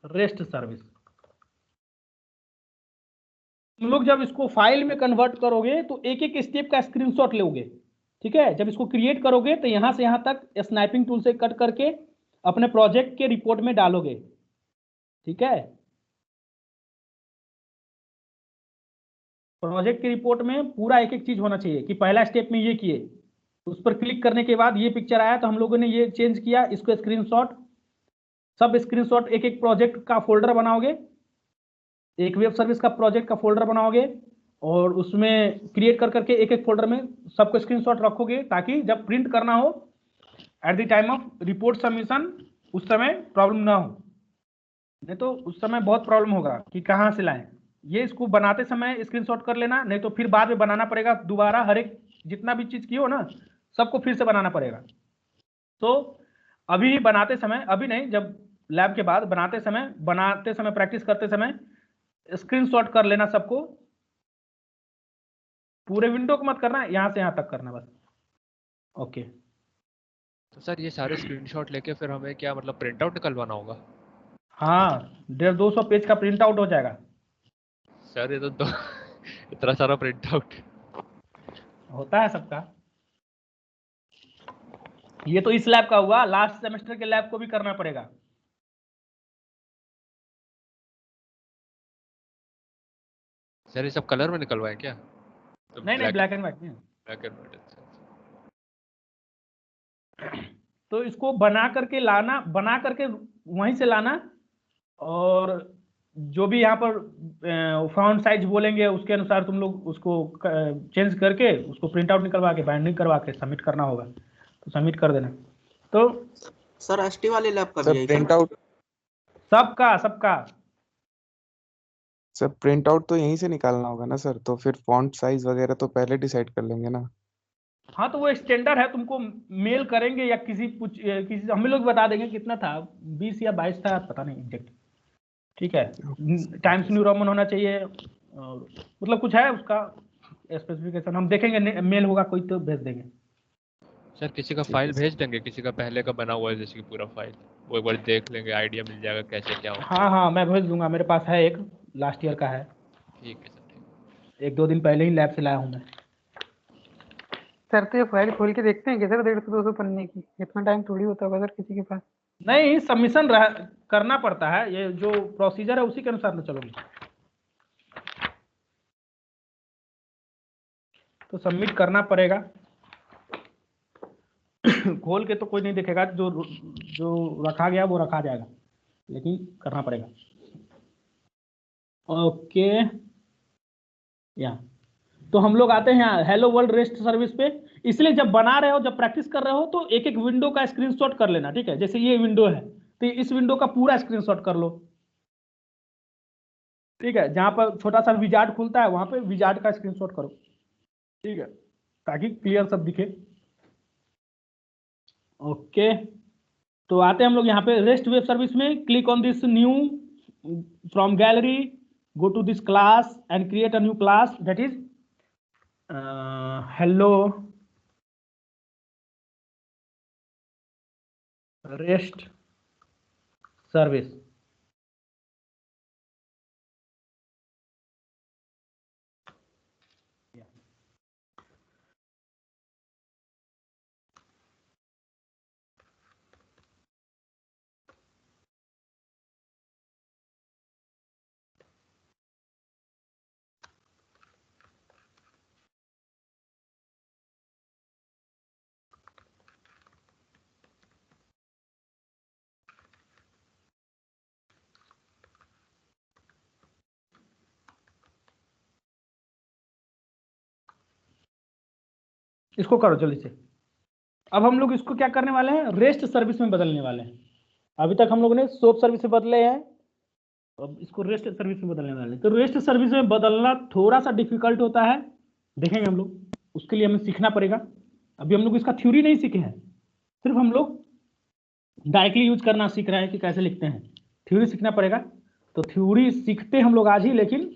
रेस्ट सर्विस। तुम लोग जब इसको फाइल में कन्वर्ट करोगे तो एक एक स्टेप का स्क्रीनशॉट लोगे, ठीक है? जब इसको क्रिएट करोगे तो यहां से यहां तक स्नैपिंग टूल से कट करके अपने प्रोजेक्ट के रिपोर्ट में डालोगे, ठीक है? प्रोजेक्ट की रिपोर्ट में पूरा एक एक चीज होना चाहिए कि पहला स्टेप में ये किए, उस पर क्लिक करने के बाद ये पिक्चर आया तो हम लोगों ने ये चेंज किया, इसको स्क्रीनशॉट, सब स्क्रीनशॉट एक एक प्रोजेक्ट का फोल्डर बनाओगे, एक वेब सर्विस का प्रोजेक्ट का फोल्डर बनाओगे और उसमें क्रिएट कर करके एक एक फोल्डर में सबको स्क्रीनशॉट रखोगे ताकि जब प्रिंट करना हो at the time of report submission उस समय प्रॉब्लम ना हो। नहीं तो उस समय बहुत प्रॉब्लम होगा कि कहाँ से लाएं। ये इसको बनाते समय स्क्रीनशॉट कर लेना, नहीं तो फिर बाद में बनाना पड़ेगा दोबारा, हर एक जितना भी चीज की हो ना सबको फिर से बनाना पड़ेगा। तो अभी बनाते समय, अभी नहीं, जब लैब के बाद बनाते समय प्रैक्टिस करते समय स्क्रीनशॉट कर लेना सबको, पूरे विंडो को मत करना, यहां से यहां तक करना बस। ओके, तो सर ये सारे स्क्रीनशॉट लेके फिर हमें क्या मतलब प्रिंट आउट निकलवाना होगा? हाँ, 150-200 पेज का प्रिंट आउट हो जाएगा। सर ये तो इतना सारा प्रिंट आउट होता है सबका। ये तो इस लैब का हुआ, लास्ट सेमेस्टर के लैब को भी करना पड़ेगा। सर ये सब कलर में निकलवाएं क्या? तो नहीं, ब्लैक एंड व्हाइट नहीं। Black and white. तो इसको बना करके लाना, बना करके वहीं से लाना, और जो भी यहाँ पर फॉन्ट साइज बोलेंगे उसके अनुसार तुम लोग उसको चेंज करके उसको प्रिंट आउट निकलवा के बाइंडिंग करवा के सबमिट करना होगा, तो सबमिट कर देना। तो सर एसटी वाले लैब का सर भी है प्रिंट क्या? आउट, सबका सर प्रिंट आउट तो यहीं से निकालना होगा ना सर, तो फिर फॉन्ट साइज वगैरह तो पहले डिसाइड कर लेंगे ना। हाँ, तो वो स्टैंडर्ड है, तुमको मेल करेंगे या किसी हम लोग बता देंगे कितना था, 20 या 22 था, पता नहीं एग्जैक्ट, ठीक है? टाइम्स न्यू रोमन होना चाहिए, और मतलब कुछ है उसका स्पेसिफिकेशन, हम देखेंगे, मेल होगा कोई तो भेज देंगे। सर किसी का फाइल भेज देंगे, किसी का पहले का बना हुआ है जैसे कि पूरा फाइल, वो एक बार देख लेंगे, आइडिया मिल जाएगा कैसे क्या होगा। हाँ, मैं भेज दूंगा, मेरे पास है एक लास्ट ईयर का है। ठीक है सर, ठीक। 1-2 दिन पहले ही लैब से लाया हूँ मैं। सर तो ये फाइल खोल के देखते हैं कि सर 150-200 पन्ने की इतना टाइम थोड़ी होता होगा सर किसी के पास। नहीं, सबमिशन करना पड़ता है, ये जो प्रोसीजर है उसी के अनुसार तो चलोगे। तो सबमिट करना पड़ेगा। खोल के तो कोई नहीं देखेगा, जो रखा गया वो रखा जाएगा, लेकिन करना पड़ेगा। ओके, या तो हम लोग आते हैं हेलो वर्ल्ड रेस्ट सर्विस पे। इसलिए जब बना रहे हो, जब प्रैक्टिस कर रहे हो, तो एक एक विंडो का स्क्रीनशॉट कर लेना, ठीक है? जैसे ये विंडो है तो इस विंडो का पूरा स्क्रीनशॉट कर लो, ठीक है? जहां पर छोटा सा विजार्ड खुलता है वहां पे विजार्ड का स्क्रीनशॉट करो, ठीक है? ताकि क्लियर सब दिखे। ओके, तो आते हैं हम लोग यहाँ पे रेस्ट वेब सर्विस में। Click on this new from gallery, go to this class and create a new class, that is hello rest service। इसको करो जल्दी से। अब हम लोग इसको क्या करने वाले हैं, रेस्ट सर्विस में बदलने वाले हैं। अभी तक हम लोगों ने सोप सर्विस में बदले हैं, अब इसको रेस्ट सर्विस में बदलने वाले, तो रेस्ट सर्विस में बदलना थोड़ा सा डिफिकल्ट होता है, देखेंगे हम लोग, उसके लिए हमें सीखना पड़ेगा। अभी हम लोग इसका थ्योरी नहीं सीखे हैं, सिर्फ हम लोग डायरेक्टली यूज करना सीख रहे हैं कि कैसे लिखते हैं, थ्योरी सीखना पड़ेगा। तो थ्योरी सीखते हम लोग आज ही, लेकिन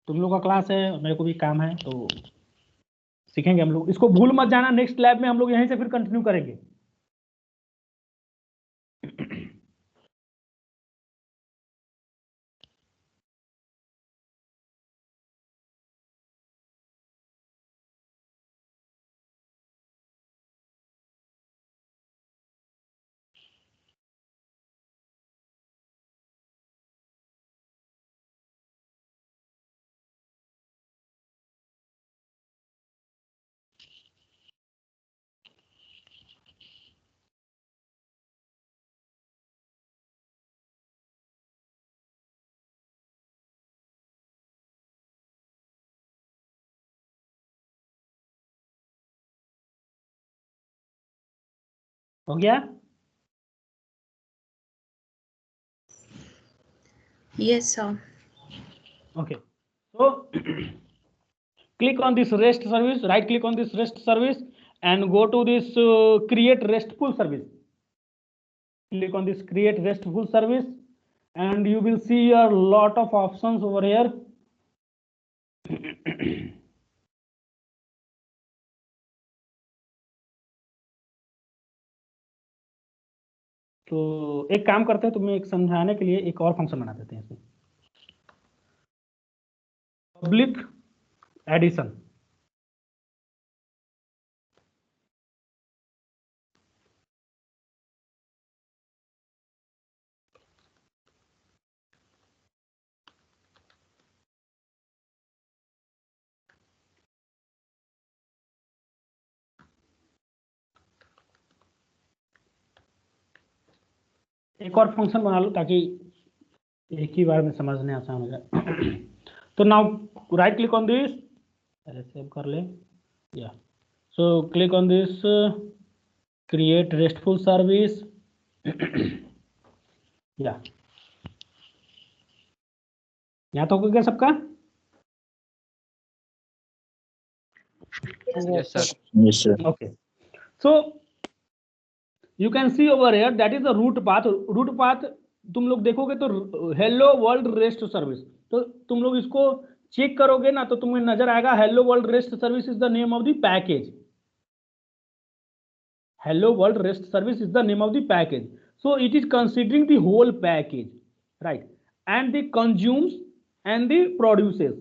तुम लोग का क्लास है, मेरे को भी काम है, तो सीखेंगे हम लोग। इसको भूल मत जाना, नेक्स्ट लैब में हम लोग यहीं से फिर कंटिन्यू करेंगे। हो गया? Yes, sir. Okay, so click on this REST service, right click on this REST service and go to this create RESTful service. Click on this create RESTful service and you will see a lot of options over here. तो एक काम करते हैं, तुम्हें एक समझाने के लिए एक और फंक्शन बना देते हैं इसमें, पब्लिक एडिशन। एक और फंक्शन बना लो ताकि एक ही बार में समझने आसान हो जाए। तो now right click on this, पहले सेव कर ले, या सो click on this create restful service, या यहाँ तो हो गया सबका? Yes, sir. Yes, sir. Okay, so you can see over here that is the root path. root path तुम लोग देखोगे तो हेलो वर्ल्ड रेस्ट सर्विस, तो तुम लोग इसको चेक करोगे ना तो तुम्हें नजर आएगा hello world rest service is the name of the package. Hello world rest service is the name of the package, so it is considering the whole package, right, and the consumes and the produces.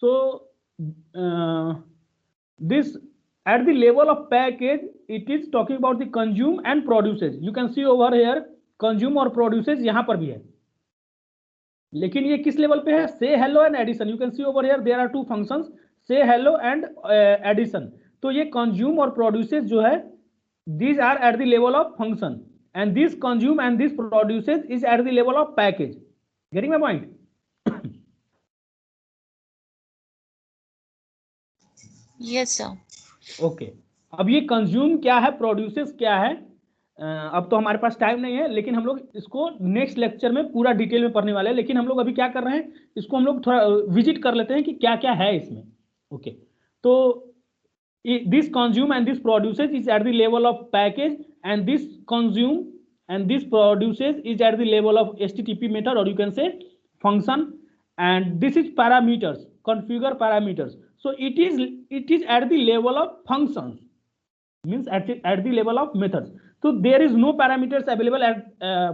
So this at the level of package it is talking about the consume and produces. You can see over here consume और produces यहाँ पर भी है, लेकिन ये किस level पे है? say hello and addition. You can see over here there are two functions, say hello and addition. तो ये consume और produces जो है these are at the level of function and this consume and this produces is at the level of package. Getting my point? Yes, sir. Okay, अब ये consume क्या है, produces क्या है, अब तो हमारे पास टाइम नहीं है, लेकिन हम लोग इसको नेक्स्ट लेक्चर में पूरा डिटेल में पढ़ने वाले हैं। लेकिन हम लोग अभी क्या कर रहे हैं, इसको हम लोग थोड़ा विजिट कर लेते हैं कि क्या क्या है इसमें। ओके, तो this consume and this produces is at the level of package and this consume and this produces is at the level of HTTP method और you can say function and this is parameters, configure parameters. So it is at the level of functions, means at the level of methods. So there is no parameters available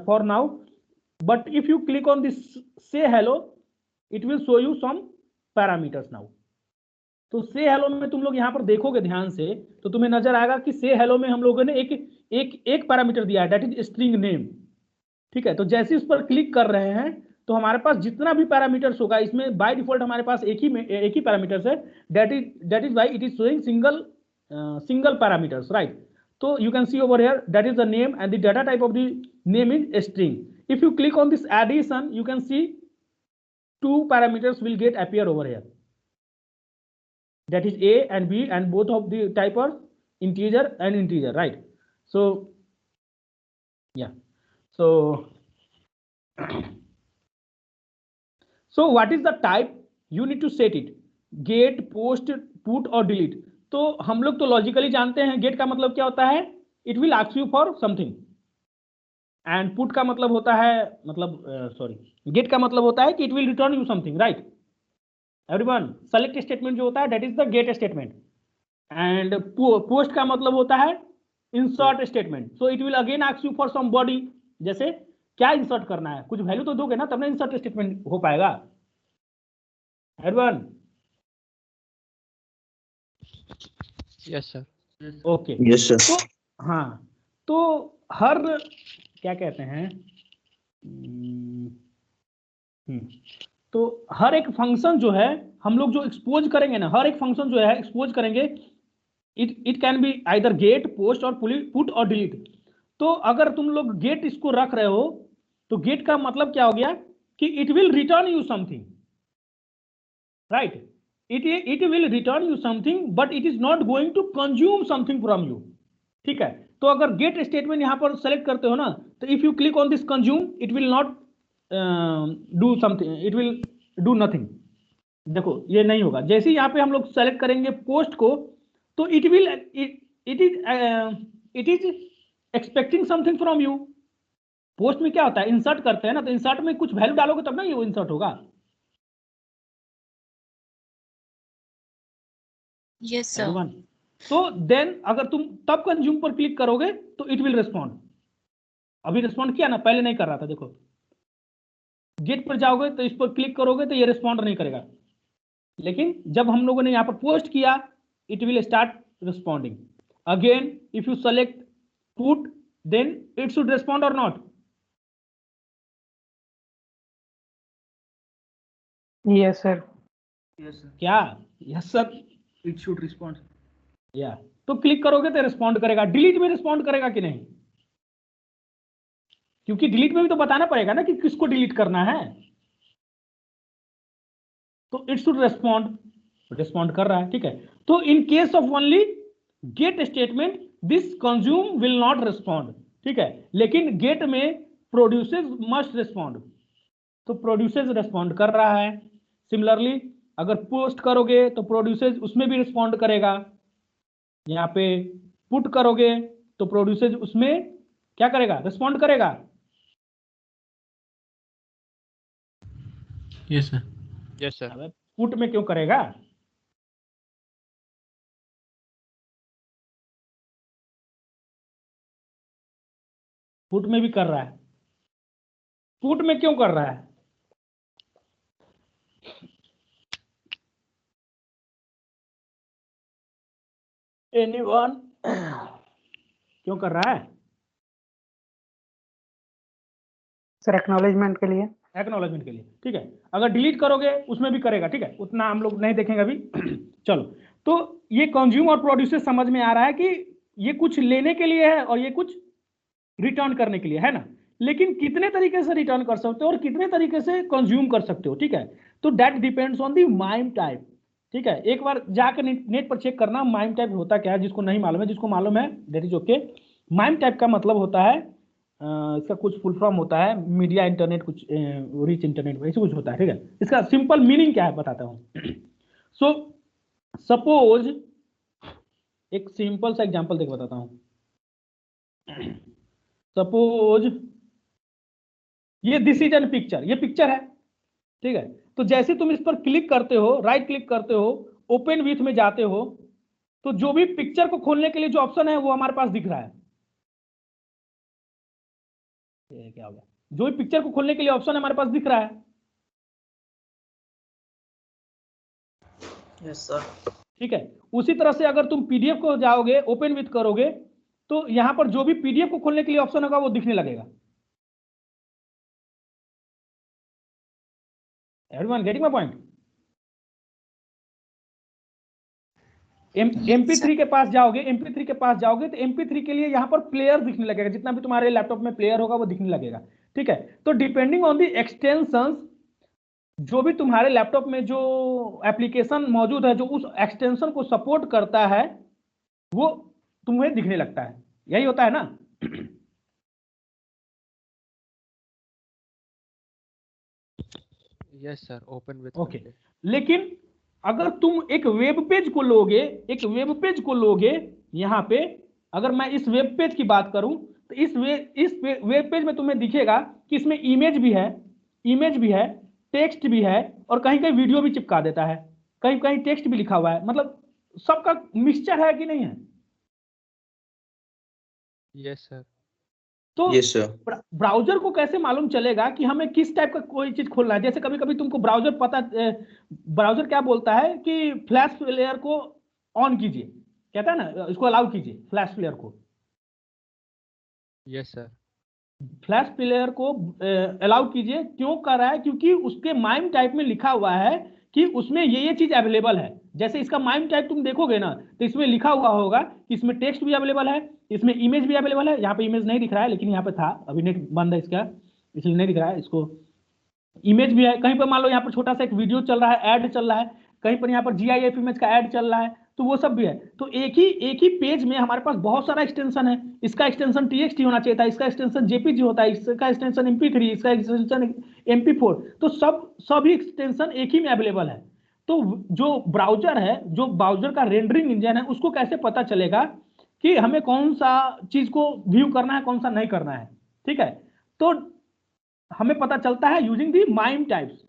for now, but if you click on this say hello, it will show you some parameters now. तो say hello में तुम लोग यहाँ पर देखोगे ध्यान से तो तुम्हें नजर आएगा कि say hello में हम लोगों ने एक पैरामीटर दिया है, that is string name. ठीक है, तो जैसे उस पर क्लिक कर रहे हैं तो हमारे पास जितना भी पैरामीटर्स होगा इसमें बाय डिफॉल्ट हमारे पास एक ही पैरामीटर्स है, that is why it is showing single parameters, right. तो you can see over here that is the name and the data type of the name is string. If you click on this addition you can see two parameters will get appear over here, that is a and b, and both of the type are integer and integer, right. So yeah, so so what is the type you need to set it, get, post, put और delete. तो हम लोग तो logically जानते हैं gate का मतलब क्या होता है, it will ask you for something, and put का मतलब होता है, मतलब गेट का मतलब होता है कि it will return you something, right everyone. Select statement जो होता है that is the get statement, and post का मतलब होता है insert statement, so it will again ask you for some body, जैसे क्या इंसर्ट करना है, कुछ वैल्यू तो दोगे ना तब ना इंसर्ट स्टेटमेंट हो पाएगा everyone. Yes sir. Okay yes sir. तो हाँ, तो हर क्या कहते हैं तो हर एक फंक्शन जो है हम लोग जो एक्सपोज करेंगे ना, हर एक फंक्शन जो है एक्सपोज करेंगे, it can be either get, post और पुट और डिलीट। तो अगर तुम लोग गेट इसको रख रहे हो तो गेट का मतलब क्या हो गया कि it will return you something, right, it will return you something but it is not going to consume something from you, ठीक है। तो अगर गेट स्टेटमेंट यहां पर सेलेक्ट करते हो ना, तो if you click on this consume it will not do something, it will do nothing. देखो ये नहीं होगा। जैसे ही यहाँ पे हम लोग सेलेक्ट करेंगे पोस्ट को, तो it will it is expecting something from you. Post में क्या होता है, इंसर्ट करते हैं ना, तो इंसर्ट में कुछ वैल्यू डालोगे तब ना ये इंसर्ट होगा। Yes, sir. everyone, तो देन अगर तुम तब कंज्यूम पर क्लिक करोगे तो इट विल रिस्पॉन्ड। अभी रिस्पॉन्ड किया ना, पहले नहीं कर रहा था। देखो गेट पर जाओगे तो इस पर क्लिक करोगे तो ये रिस्पॉन्ड नहीं करेगा, लेकिन जब हम लोगों ने यहाँ पर पोस्ट किया it will start responding. Again if you select put then it should respond और not. Yes sir. Yes, sir. क्या yes sir, It should respond. या तो क्लिक करोगे तो रिस्पॉन्ड करेगा। डिलीट में रिस्पॉन्ड करेगा कि नहीं, क्योंकि डिलीट में भी तो बताना पड़ेगा ना कि किसको डिलीट करना है, तो इट शुड रिस्पॉन्ड, रिस्पॉन्ड कर रहा है, ठीक है। तो इन case of only get statement this consume will not respond, ठीक है, लेकिन गेट में प्रोड्यूसेस मस्ट रिस्पॉन्ड, तो प्रोड्यूसेस रिस्पॉन्ड कर रहा है। सिमिलरली अगर पोस्ट करोगे तो प्रोड्यूसेस उसमें भी रिस्पॉन्ड करेगा। यहाँ पे पुट करोगे तो प्रोड्यूसेस उसमें क्या करेगा, रिस्पॉन्ड करेगा। Yes, sir. Yes sir. अब पुट में क्यों करेगा, पुट में भी कर रहा है, पुट में क्यों कर रहा है, एनीवन क्यों कर रहा है, सर एक्नॉलेजमेंट के लिए। एक्नॉलेजमेंट के लिए, ठीक है। अगर डिलीट करोगे उसमें भी करेगा, ठीक है, उतना हम लोग नहीं देखेंगे अभी। चलो, तो ये कंज्यूम और प्रोड्यूसर समझ में आ रहा है कि ये कुछ लेने के लिए है और ये कुछ रिटर्न करने के लिए है ना, लेकिन कितने तरीके से रिटर्न कर सकते हो और कितने तरीके से कंज्यूम कर सकते हो, ठीक है। तो that depends on the mime type, ठीक है। एक बार जाकर नेट पर चेक करना माइम टाइप होता क्या है, जिसको नहीं मालूम है, जिसको मालूम है that is okay. Mime type का मतलब होता है इसका कुछ फुल फॉर्म होता है मीडिया इंटरनेट, कुछ रिच इंटरनेट, ऐसे कुछ होता है, ठीक है। इसका सिंपल मीनिंग क्या है बताता हूँ। सो सपोज एक सिंपल सा एग्जांपल देख बताता हूँ। सपोज ये दिस इज एन पिक्चर, ये पिक्चर है, ठीक है। तो जैसे तुम इस पर क्लिक करते हो, राइट क्लिक करते हो, ओपन विथ में जाते हो, तो जो भी पिक्चर को खोलने के लिए जो ऑप्शन है वो हमारे पास दिख रहा है। ये क्या हो गया, जो भी पिक्चर को खोलने के लिए ऑप्शन हमारे पास दिख रहा है। Yes sir. ठीक है, उसी तरह से अगर तुम पीडीएफ को जाओगे, ओपन विथ करोगे, तो यहां पर जो भी पीडीएफ को खोलने के लिए ऑप्शन होगा वो दिखने लगेगा। Everyone getting my point? MP3 के पास जाओगे, MP3 के पास जाओगे तो MP3 के लिए यहां पर प्लेयर दिखने लगेगा, जितना भी तुम्हारे लैपटॉप में प्लेयर होगा वो दिखने लगेगा, ठीक है। तो डिपेंडिंग ऑन दी एक्सटेंशंस, जो भी तुम्हारे लैपटॉप में जो एप्लीकेशन मौजूद है जो उस एक्सटेंशन को सपोर्ट करता है वो तुम्हें दिखने लगता है। यही होता है ना। Yes sir, open with okay. लेकिन अगर तुम एक वेब पेज को लोगे यहाँ पे, अगर मैं इस वेब पेज की बात करूं तो इस वेब पेज में तुम्हें दिखेगा कि इसमें इमेज भी है, टेक्स्ट भी है, और कहीं कहीं वीडियो भी चिपका देता है, कहीं कहीं टेक्स्ट भी लिखा हुआ है, मतलब सबका मिक्सचर है कि नहीं है? Yes sir. तो यस सर। ब्राउजर को कैसे मालूम चलेगा कि हमें किस टाइप का कोई चीज खोलना है? जैसे कभी कभी तुमको ब्राउजर क्या बोलता है कि फ्लैश प्लेयर को ऑन कीजिए, कहता है ना, इसको अलाउ कीजिए फ्लैश प्लेयर को। Yes sir. फ्लैश प्लेयर को अलाउ कीजिए, क्यों कर रहा है? क्योंकि उसके माइम टाइप में लिखा हुआ है कि उसमें ये चीज अवेलेबल है। जैसे इसका माइम टाइप तुम देखोगे ना, तो इसमें लिखा हुआ होगा कि इसमें टेक्स्ट भी अवेलेबल है, इसमें इमेज भी अवेलेबल है। यहाँ पे इमेज नहीं दिख रहा है, लेकिन यहाँ पे था, अभी नेट बंद है इसका, इसलिए नहीं दिख रहा है। इसको इमेज भी है, कहीं पर मान लो यहाँ पर छोटा सा एक वीडियो चल रहा है, ऐड चल रहा है, कहीं पर यहाँ पर GIF इमेज का ऐड चल रहा है, तो वो सब भी है। तो एक ही पेज में हमारे पास बहुत सारा एक्सटेंशन है। इसका एक्सटेंशन TXT होना चाहिए था, इसका एक्सटेंशन JPG होता है, इसका एक्सटेंशन MP3, इसका एक्सटेंशन MP4, तो सभी एक्सटेंशन एक ही में अवेलेबल है। तो जो ब्राउजर का रेंडरिंग इंजन है, उसको कैसे पता चलेगा कि हमें कौन सा चीज को व्यू करना है, कौन सा नहीं करना है? ठीक है, तो हमें पता चलता है यूजिंग दी माइम टाइप्स।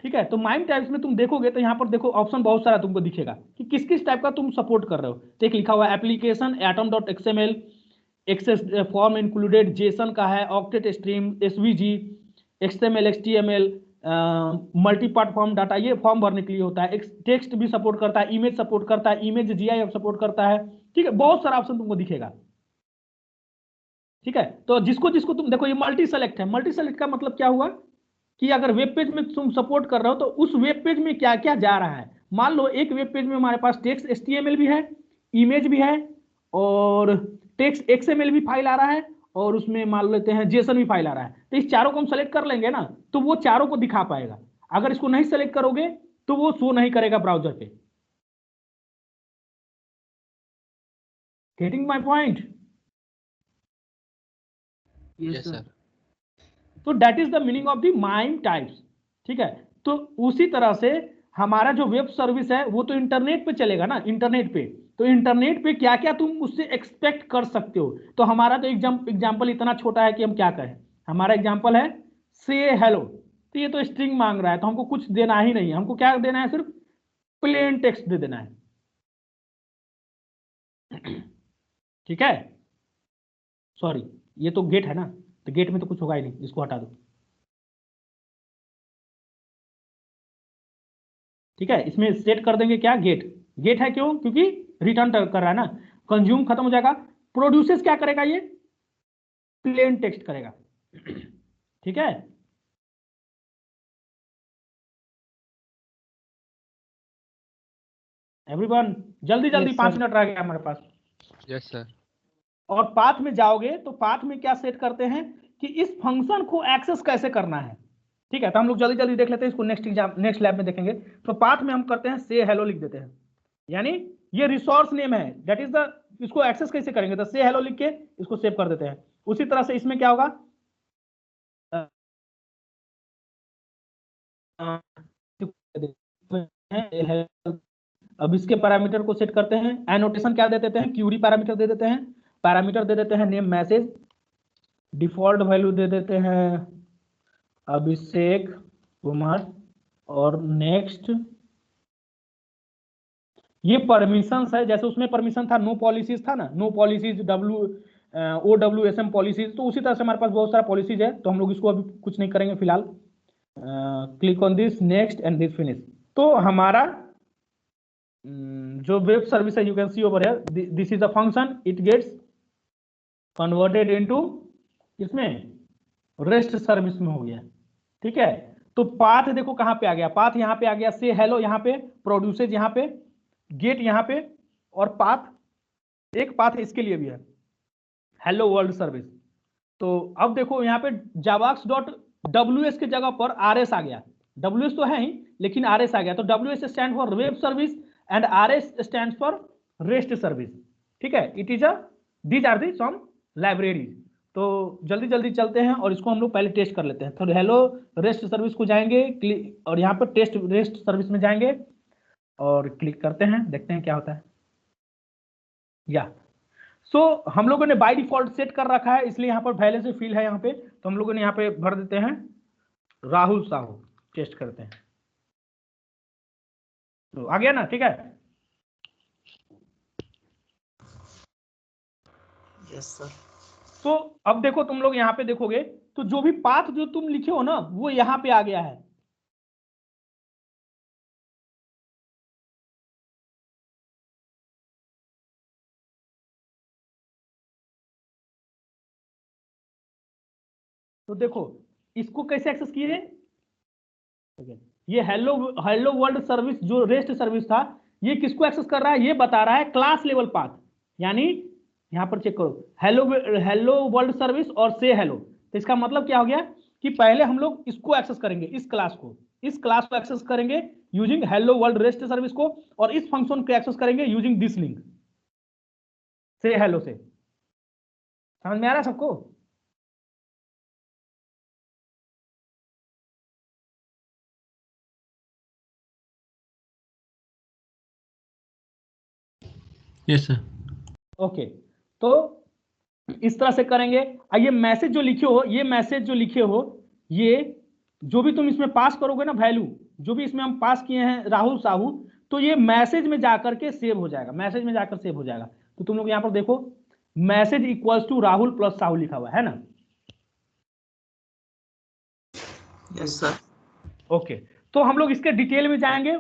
ठीक है, तो माइम टाइप्स में तुम देखोगे तो यहाँ पर देखो ऑप्शन बहुत सारा तुमको दिखेगा कि किस किस टाइप का तुम सपोर्ट कर रहे हो। तो एक लिखा हुआ है application atom.xml, access form included, JSON का है, octet stream, SVG, XML, HTML, multipart form data, ये फॉर्म भरने के लिए होता है। टेक्स्ट भी सपोर्ट करता है, इमेज सपोर्ट करता है, इमेज GIF सपोर्ट करता है। ठीक है, बहुत सारा ऑप्शन तुमको दिखेगा। ठीक है, तो जिसको जिसको तुम देखो, ये मल्टी सेलेक्ट है। मल्टी सेलेक्ट का मतलब क्या हुआ कि अगर वेब पेज में तुम सपोर्ट कर रहे हो तो उस वेब पेज में क्या क्या जा रहा है। मान लो एक वेब पेज में हमारे पास टेक्स्ट HTML भी है, इमेज भी है, और टेक्स्ट XML भी फाइल आ रहा है, और उसमें मान लेते हैं JSON भी फाइल आ रहा है। तो इस चारों को हम सेलेक्ट कर लेंगे ना, तो वो चारों को दिखा पाएगा। अगर इसको नहीं सेलेक्ट करोगे तो वो शो नहीं करेगा ब्राउजर पे। Getting my point? Yes sir. तो that is the meaning of the MIME types. ठीक है, तो उसी तरह से हमारा जो वेब सर्विस है वो तो इंटरनेट पे चलेगा ना, इंटरनेट पे। तो इंटरनेट पे क्या क्या तुम उससे एक्सपेक्ट कर सकते हो? तो हमारा तो एग्जांपल इतना छोटा है कि हम क्या कहें। हमारा एग्जांपल है से हेलो, तो ये तो स्ट्रिंग मांग रहा है, तो हमको कुछ देना ही नहीं है। हमको क्या देना है? सिर्फ प्लेन टेक्स्ट दे देना है। ठीक है, सॉरी, ये तो गेट है ना, तो गेट में तो कुछ होगा ही नहीं, इसको हटा दो। ठीक है, इसमें सेट कर देंगे क्या? गेट है, क्यों? क्योंकि रिटर्न कर रहा है ना। कंज्यूम खत्म हो जाएगा। प्रोड्यूसेस क्या करेगा? ये प्लेन टेक्स्ट करेगा। ठीक है, एवरीवन जल्दी जल्दी, 5 मिनट रह गया हमारे पास। Yes sir. और पाथ में जाओगे तो पाथ में क्या सेट करते हैं कि इस फंक्शन को एक्सेस कैसे करना है। ठीक है, तो हम लोग जल्दी जल्दी देख लेते हैं इसको, नेक्स्ट लैब में देखेंगे। तो पाथ में हम करते हैं से हेलो लिख देते हैं, यानी ये रिसोर्स नेम है, दैट इज द, इसको एक्सेस कैसे करेंगे? तो से हेलो लिख के इसको सेव कर देते हैं। उसी तरह से इसमें क्या होगा, अब इसके पैरामीटर को सेट करते हैं। एनोटेशन क्या दे देते हैं? क्यूरी पैरामीटर दे देते हैं। पैरामीटर दे देते हैं नेम मैसेज, डिफॉल्ट वैल्यू दे देते हैं अभिषेक कुमार, और नेक्स्ट। ये परमिशंस है, जैसे उसमें परमिशन था नो पॉलिसीज था ना, नो पॉलिसीज OWSM पॉलिसीज, तो उसी तरह से हमारे पास बहुत सारा पॉलिसीज है। तो हम लोग इसको अभी कुछ नहीं करेंगे फिलहाल। Click on this, next and this finish. तो हमारा जो वेब सर्विस है, you can see over here, this is a function, it gets converted into इसमें रेस्ट सर्विस में हो गया। ठीक है, तो पाथ देखो कहां पे आ गया, पाथ यहां पे आ गया, से हेलो यहां पे, प्रोड्यूसेज यहां पे, गेट यहां पे, और पाथ एक पाथ इसके लिए भी है, हेलो वर्ल्ड सर्विस। तो अब देखो यहां पे javax.ws के जगह पर RS आ गया। WS तो है ही, लेकिन RS आ गया। तो WS stand for web service and RS stand for rest service. ठीक है, it is a, these are the some libraries. तो जल्दी जल्दी चलते हैं और इसको हम लोग पहले टेस्ट कर लेते हैं। तो हेलो रेस्ट सर्विस को जाएंगे और यहाँ पर टेस्ट रेस्ट सर्विस में जाएंगे और क्लिक करते हैं, देखते हैं क्या होता है। या हम लोगों ने बाय डिफॉल्ट सेट कर रखा है, इसलिए यहाँ पर पहले से फील है यहाँ पे, तो हम लोगों ने यहाँ पे भर देते हैं राहुल साहू, टेस्ट करते हैं। तो आ गया ना, ठीक है। Yes sir. तो अब देखो तुम लोग यहाँ पे देखोगे तो जो भी पाथ जो तुम लिखे हो ना वो यहाँ पे आ गया है। तो देखो इसको कैसे एक्सेस किए, ये हेलो हेलो वर्ल्ड सर्विस जो रेस्ट सर्विस था, ये किसको एक्सेस कर रहा है, ये बता रहा है क्लास लेवल पाथ। यानी यहां पर चेक करो, हेलो हेलो वर्ल्ड सर्विस और से हेलो, तो इसका मतलब क्या हो गया कि पहले हम लोग इसको एक्सेस करेंगे, इस क्लास को एक्सेस करेंगे using hello world rest service को, और इस फंक्शन को एक्सेस करेंगे यूजिंग दिस लिंक से हेलो से। समझ में आ रहा है सबको? Yes sir. ओके, तो इस तरह से करेंगे। ये मैसेज जो लिखे हो, ये मैसेज जो लिखे हो, ये जो भी तुम इसमें पास करोगे ना वैल्यू, जो भी इसमें हम पास किए हैं राहुल साहू, तो ये मैसेज में जाकर के सेव हो जाएगा, मैसेज में जाकर सेव हो जाएगा। तो तुम लोग यहां पर देखो message equals to Rahul plus Sahu लिखा हुआ है ना। Yes sir. ओके, तो हम लोग इसके डिटेल में जाएंगे,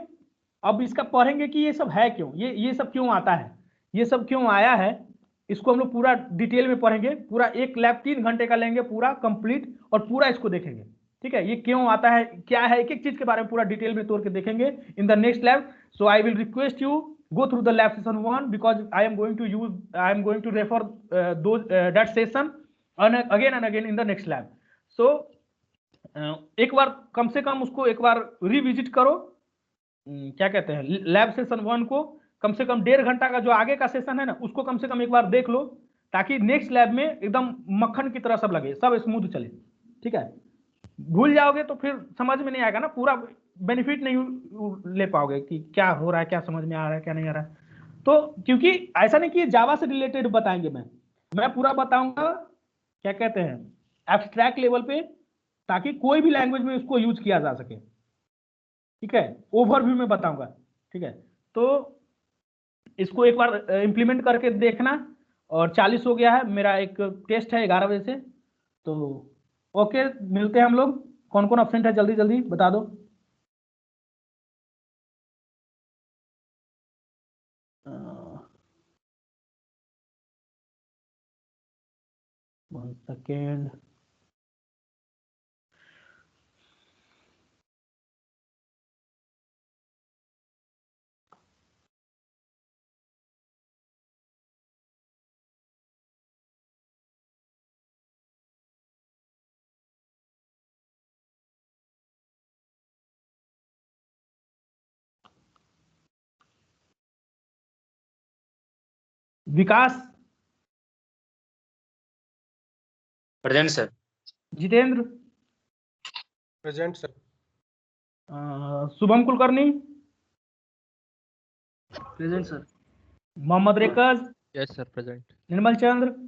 अब इसका पढ़ेंगे कि ये सब है क्यों, ये सब क्यों आता है, ये सब क्यों आया है, इसको हम लोग पूरा डिटेल में पढ़ेंगे। पूरा एक लैब 3 घंटे का लेंगे पूरा कंप्लीट, और पूरा इसको देखेंगे, ठीक है। ये क्यों आता है, क्या है, एक एक चीज के बारे में पूरा डिटेल में तोड़ के देखेंगे in the next lab. So I will request you go through the lab session 1 because I am going to refer that session again and again in the next lab. So एक बार कम से कम उसको एक बार revisit करो, क्या कहते हैं, lab session 1 को कम से कम 1.5 घंटा का जो आगे का सेशन है ना, उसको कम से कम एक बार देख लो, ताकि नेक्स्ट लैब में एकदम मक्खन की तरह सब लगे, सब स्मूथ चले, ठीक है। भूल जाओगे तो फिर समझ में नहीं आएगा ना, पूरा बेनिफिट नहीं ले पाओगे कि क्या हो रहा है, क्या समझ में आ रहा है, क्या नहीं आ रहा है। तो क्योंकि ऐसा नहीं कि जावा से रिलेटेड बताएंगे, मैं पूरा बताऊंगा, क्या कहते हैं, एब्स्ट्रैक्ट लेवल पे, ताकि कोई भी लैंग्वेज में उसको यूज किया जा सके, ठीक है। ओवरव्यू में बताऊंगा, ठीक है। तो इसको एक बार इंप्लीमेंट करके देखना। और 40 हो गया है, मेरा एक टेस्ट है 11 बजे से। तो ओके, मिलते हैं हम लोग। कौन कौन अब्सेंट है जल्दी जल्दी बता दो। One second, Vikas, present sir. Jitendra, present sir. Shubham Kulkarni, present sir. Mohammed रेकज, यस सर प्रेजेंट। निर्मल चंद्र,